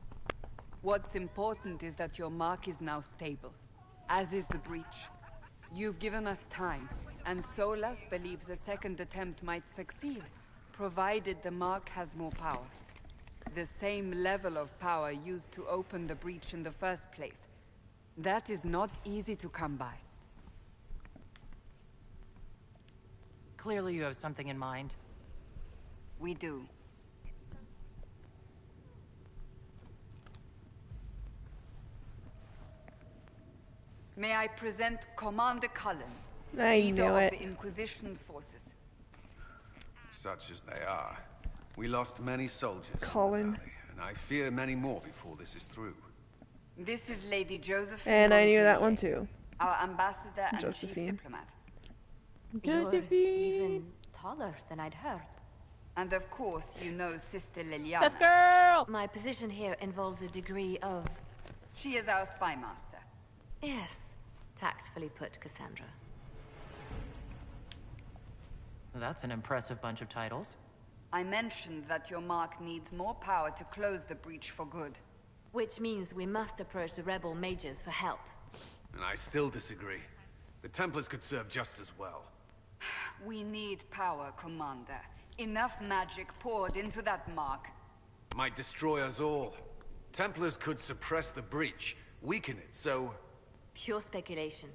S16: What's important is that your mark is now stable, as is the breach. You've given us time, and Solas believes a second attempt might succeed, provided the mark has more power. The same level of power used to open the breach in the first place. That is not easy to come by.
S4: Clearly you have something in mind.
S16: We do. May I present Commander Cullen, leader of the Inquisition's forces.
S17: Such as they are. We lost many soldiers in the valley, and I fear many more before this is through.
S16: This is Lady Josephine.
S2: And I knew that one too.
S16: Our ambassador and chief
S2: Josephine.
S16: diplomat.
S10: Josephine!
S18: You're even taller than I'd heard.
S16: And of course, you know Sister Liliana.
S10: Yes, girl!
S18: My position here involves a degree of...
S16: She is our spy master.
S18: Yes, tactfully put, Cassandra.
S4: That's an impressive bunch of titles.
S16: I mentioned that your mark needs more power to close the breach for good.
S18: Which means we must approach the rebel mages for help.
S17: And I still disagree. The Templars could serve just as well.
S16: We need power, Commander. Enough magic poured into that mark.
S17: Might destroy us all. Templars could suppress the breach, weaken it, so...
S18: Pure speculation.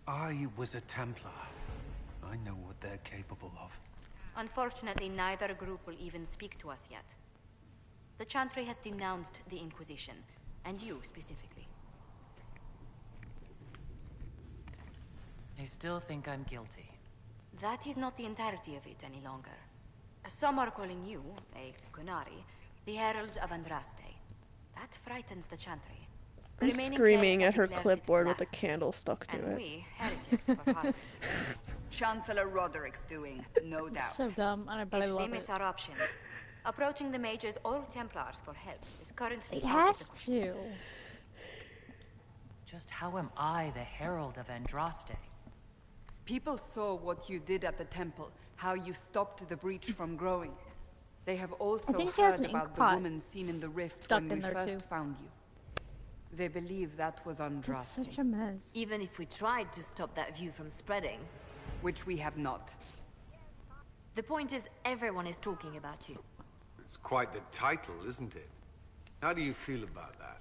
S17: I was a Templar. I know what they're capable of.
S18: Unfortunately, neither group will even speak to us yet. The Chantry has denounced the Inquisition, and you specifically.
S4: They still think I'm guilty.
S18: That is not the entirety of it any longer. Some are calling you, a Kunari, the Herald of Andraste. That frightens the Chantry. The
S2: I'm screaming at her clipboard with a candle stuck to it.
S18: We, heretics, for harboring.
S16: Chancellor Roderick's doing, no doubt.
S10: So dumb, and I bet I love
S18: limits
S10: it.
S18: our options. Approaching the mages or Templars for help is currently
S10: It has to.
S4: Just how am I the Herald of Andraste?
S16: People saw what you did at the temple, how you stopped the breach from growing. They have also heard about the woman seen in the rift when we first found you. They believe that was Andraste.
S10: It's such a mess.
S18: Even if we tried to stop that view from spreading.
S16: Which we have not.
S18: The point is, everyone is talking about you.
S17: It's quite the title, isn't it? How do you feel about that?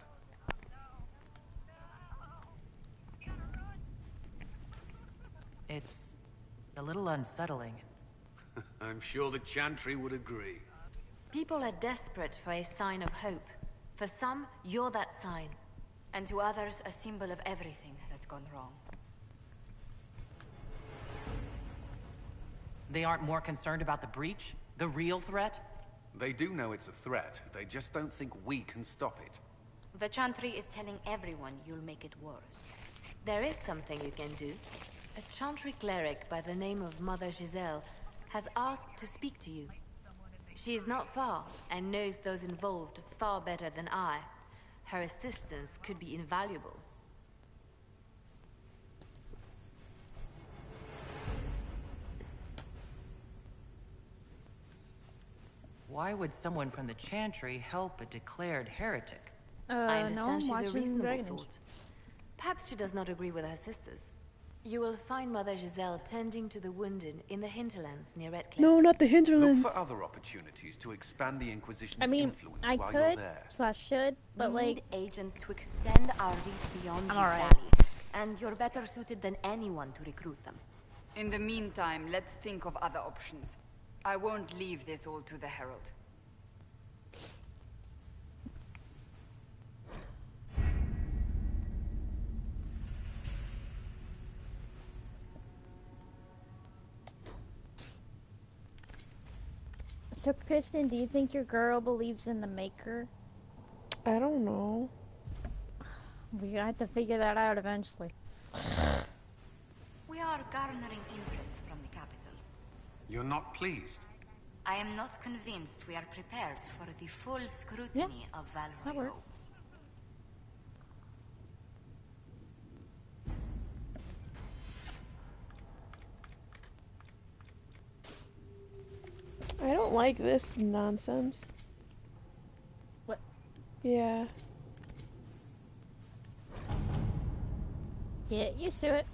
S4: It's a little unsettling.
S17: I'm sure the Chantry would agree.
S18: People are desperate for a sign of hope. For some, you're that sign. And to others, a symbol of everything that's gone wrong.
S4: They aren't more concerned about the breach? The real threat?
S17: They do know it's a threat. They just don't think we can stop it.
S18: The Chantry is telling everyone you'll make it worse. There is something you can do. A Chantry cleric by the name of Mother Giselle has asked to speak to you. She is not far and knows those involved far better than I. Her assistance could be invaluable.
S4: Why would someone from the Chantry help a declared heretic?
S18: I understand
S10: no,
S18: she's a reasonable
S10: Dragon
S18: thought. Perhaps she does not agree with her sisters. You will find Mother Giselle tending to the wounded in the hinterlands near Redcliffe.
S2: No, not the hinterlands.
S17: Look for other opportunities to expand the Inquisition's influence
S10: I
S17: while you're
S10: could
S17: there.
S10: / should, but
S18: we
S10: like
S18: need agents to extend our reach beyond
S10: I'm
S18: this
S10: alright.
S18: valley, and you're better suited than anyone to recruit them.
S16: In the meantime, let's think of other options. I won't leave this all to the Herald.
S10: So, Kristen, do you think your girl believes in the Maker?
S2: I don't know.
S10: We have to figure that out eventually.
S18: We are garnering interest from the capital.
S17: You're not pleased?
S18: I am not convinced we are prepared for the full scrutiny of
S10: That
S18: Valkyrie.
S10: works.
S2: I don't like this nonsense.
S10: What?
S2: Yeah.
S10: Get used to it.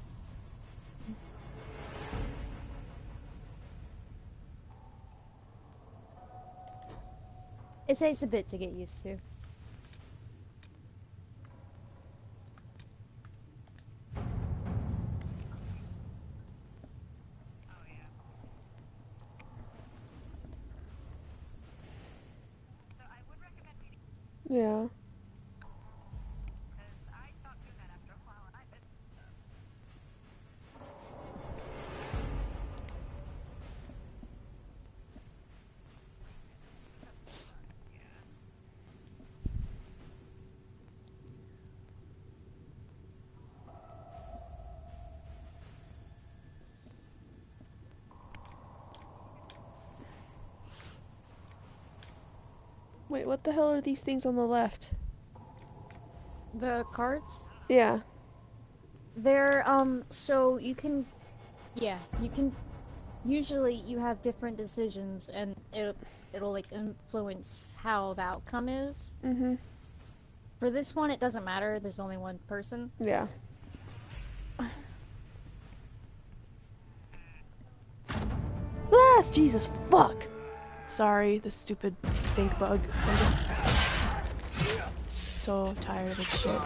S10: It takes a bit to get used to.
S2: Yeah. Wait, what the hell are these things on the left?
S10: The cards?
S2: Yeah.
S10: They're, so you can, usually you have different decisions and it'll like influence how the outcome is.
S2: Mm-hmm.
S10: For this one, it doesn't matter, there's only one person.
S2: Yeah. Ah, Jesus, fuck! Sorry, the stupid stink bug. I'm just so tired of this shit.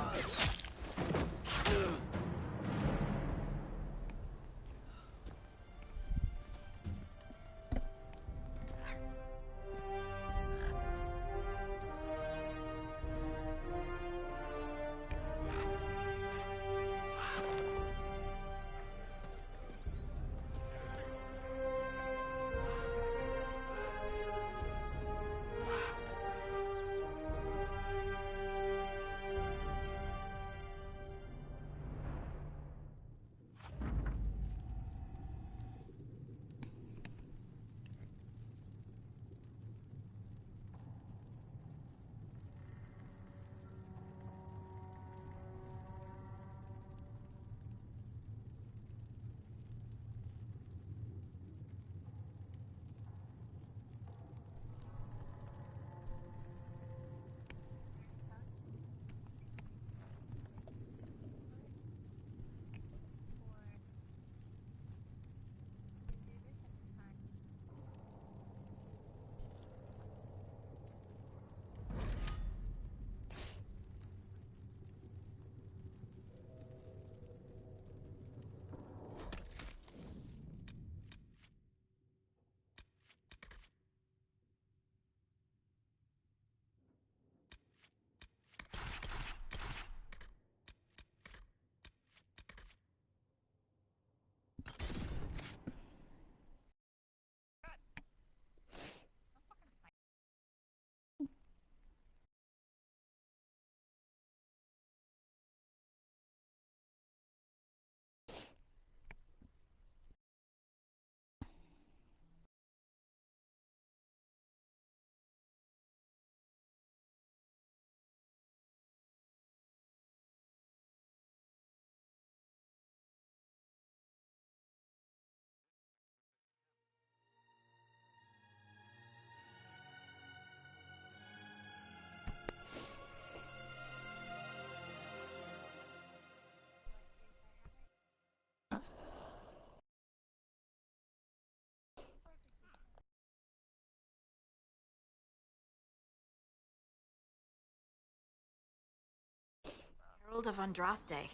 S19: Herald of Andraste.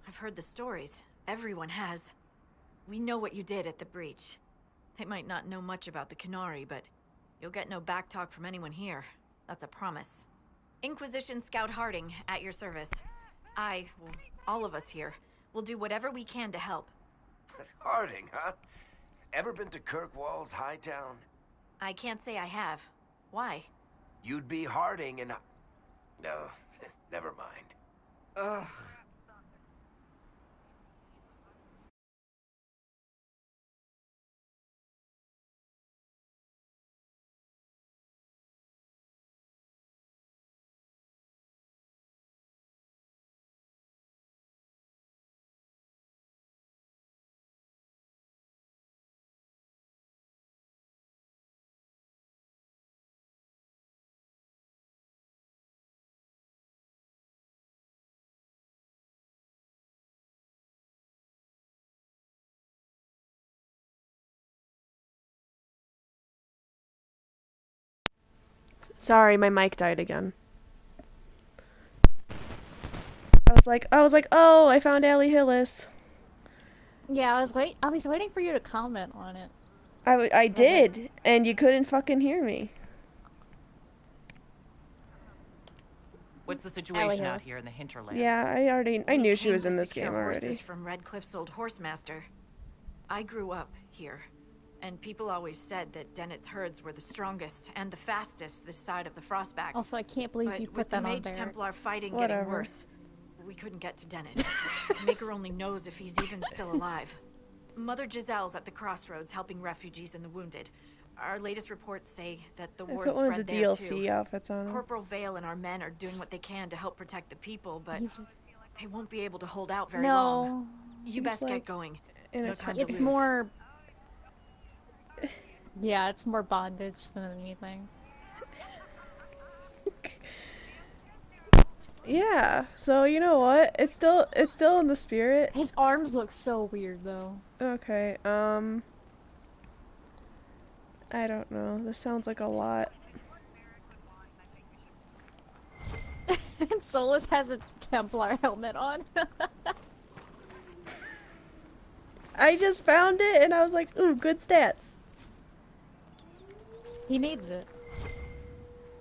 S19: I've heard the stories. Everyone has. We know what you did at the breach. They might not know much about the Canary, but you'll get no backtalk from anyone here. That's a promise. Inquisition Scout Harding, at your service. Well, all of us here, will do whatever we can to help.
S5: Harding, huh? Ever been to Kirkwall's Hightown?
S19: I can't say I have. Why?
S5: You'd be Harding and... No, never mind.
S16: Ugh.
S2: Sorry, my mic died again. I was like, oh, I found Allie Hillis.
S10: Yeah, I was waiting for you to comment on it.
S2: I did, and you couldn't fucking hear me.
S4: What's the situation out here in the hinterlands?
S2: Yeah, I knew she was in this game already.
S19: Horses from Redcliffe's old horsemaster. I grew up here, and people always said that Dennett's herds were the strongest and the fastest this side of the Frostbacks.
S10: Also, I can't believe you put that on there.
S19: With the Mage Templar fighting getting worse, we couldn't get to Dennett. Maker only knows if he's even still alive. Mother Giselle's at the crossroads helping refugees and the wounded. Our latest reports say that the war spread there too. I put one of the DLC
S2: outfits on him.
S19: Corporal Vale and our men are doing what they can to help protect the people, but they won't be able to hold out very long. You best get going. No time to lose.
S10: It's more... Yeah, it's more bondage than anything.
S2: Yeah, so you know what? It's still in the spirit.
S10: His arms look so weird though.
S2: Okay, I don't know. This sounds like a lot.
S10: And Solus has a Templar helmet on.
S2: I just found it and I was like, ooh, good stats.
S10: He needs it.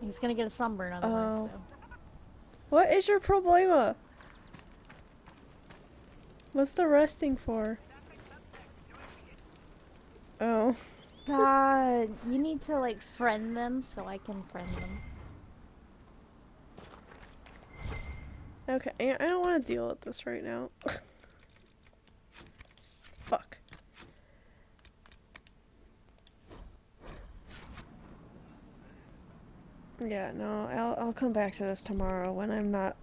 S10: He's gonna get a sunburn otherwise, so.
S2: What is your problema? What's the resting for? Oh.
S10: God, you need to, like, friend them so I can friend them.
S2: Okay, I don't want to deal with this right now. Fuck. Yeah, no, I'll come back to this tomorrow when I'm not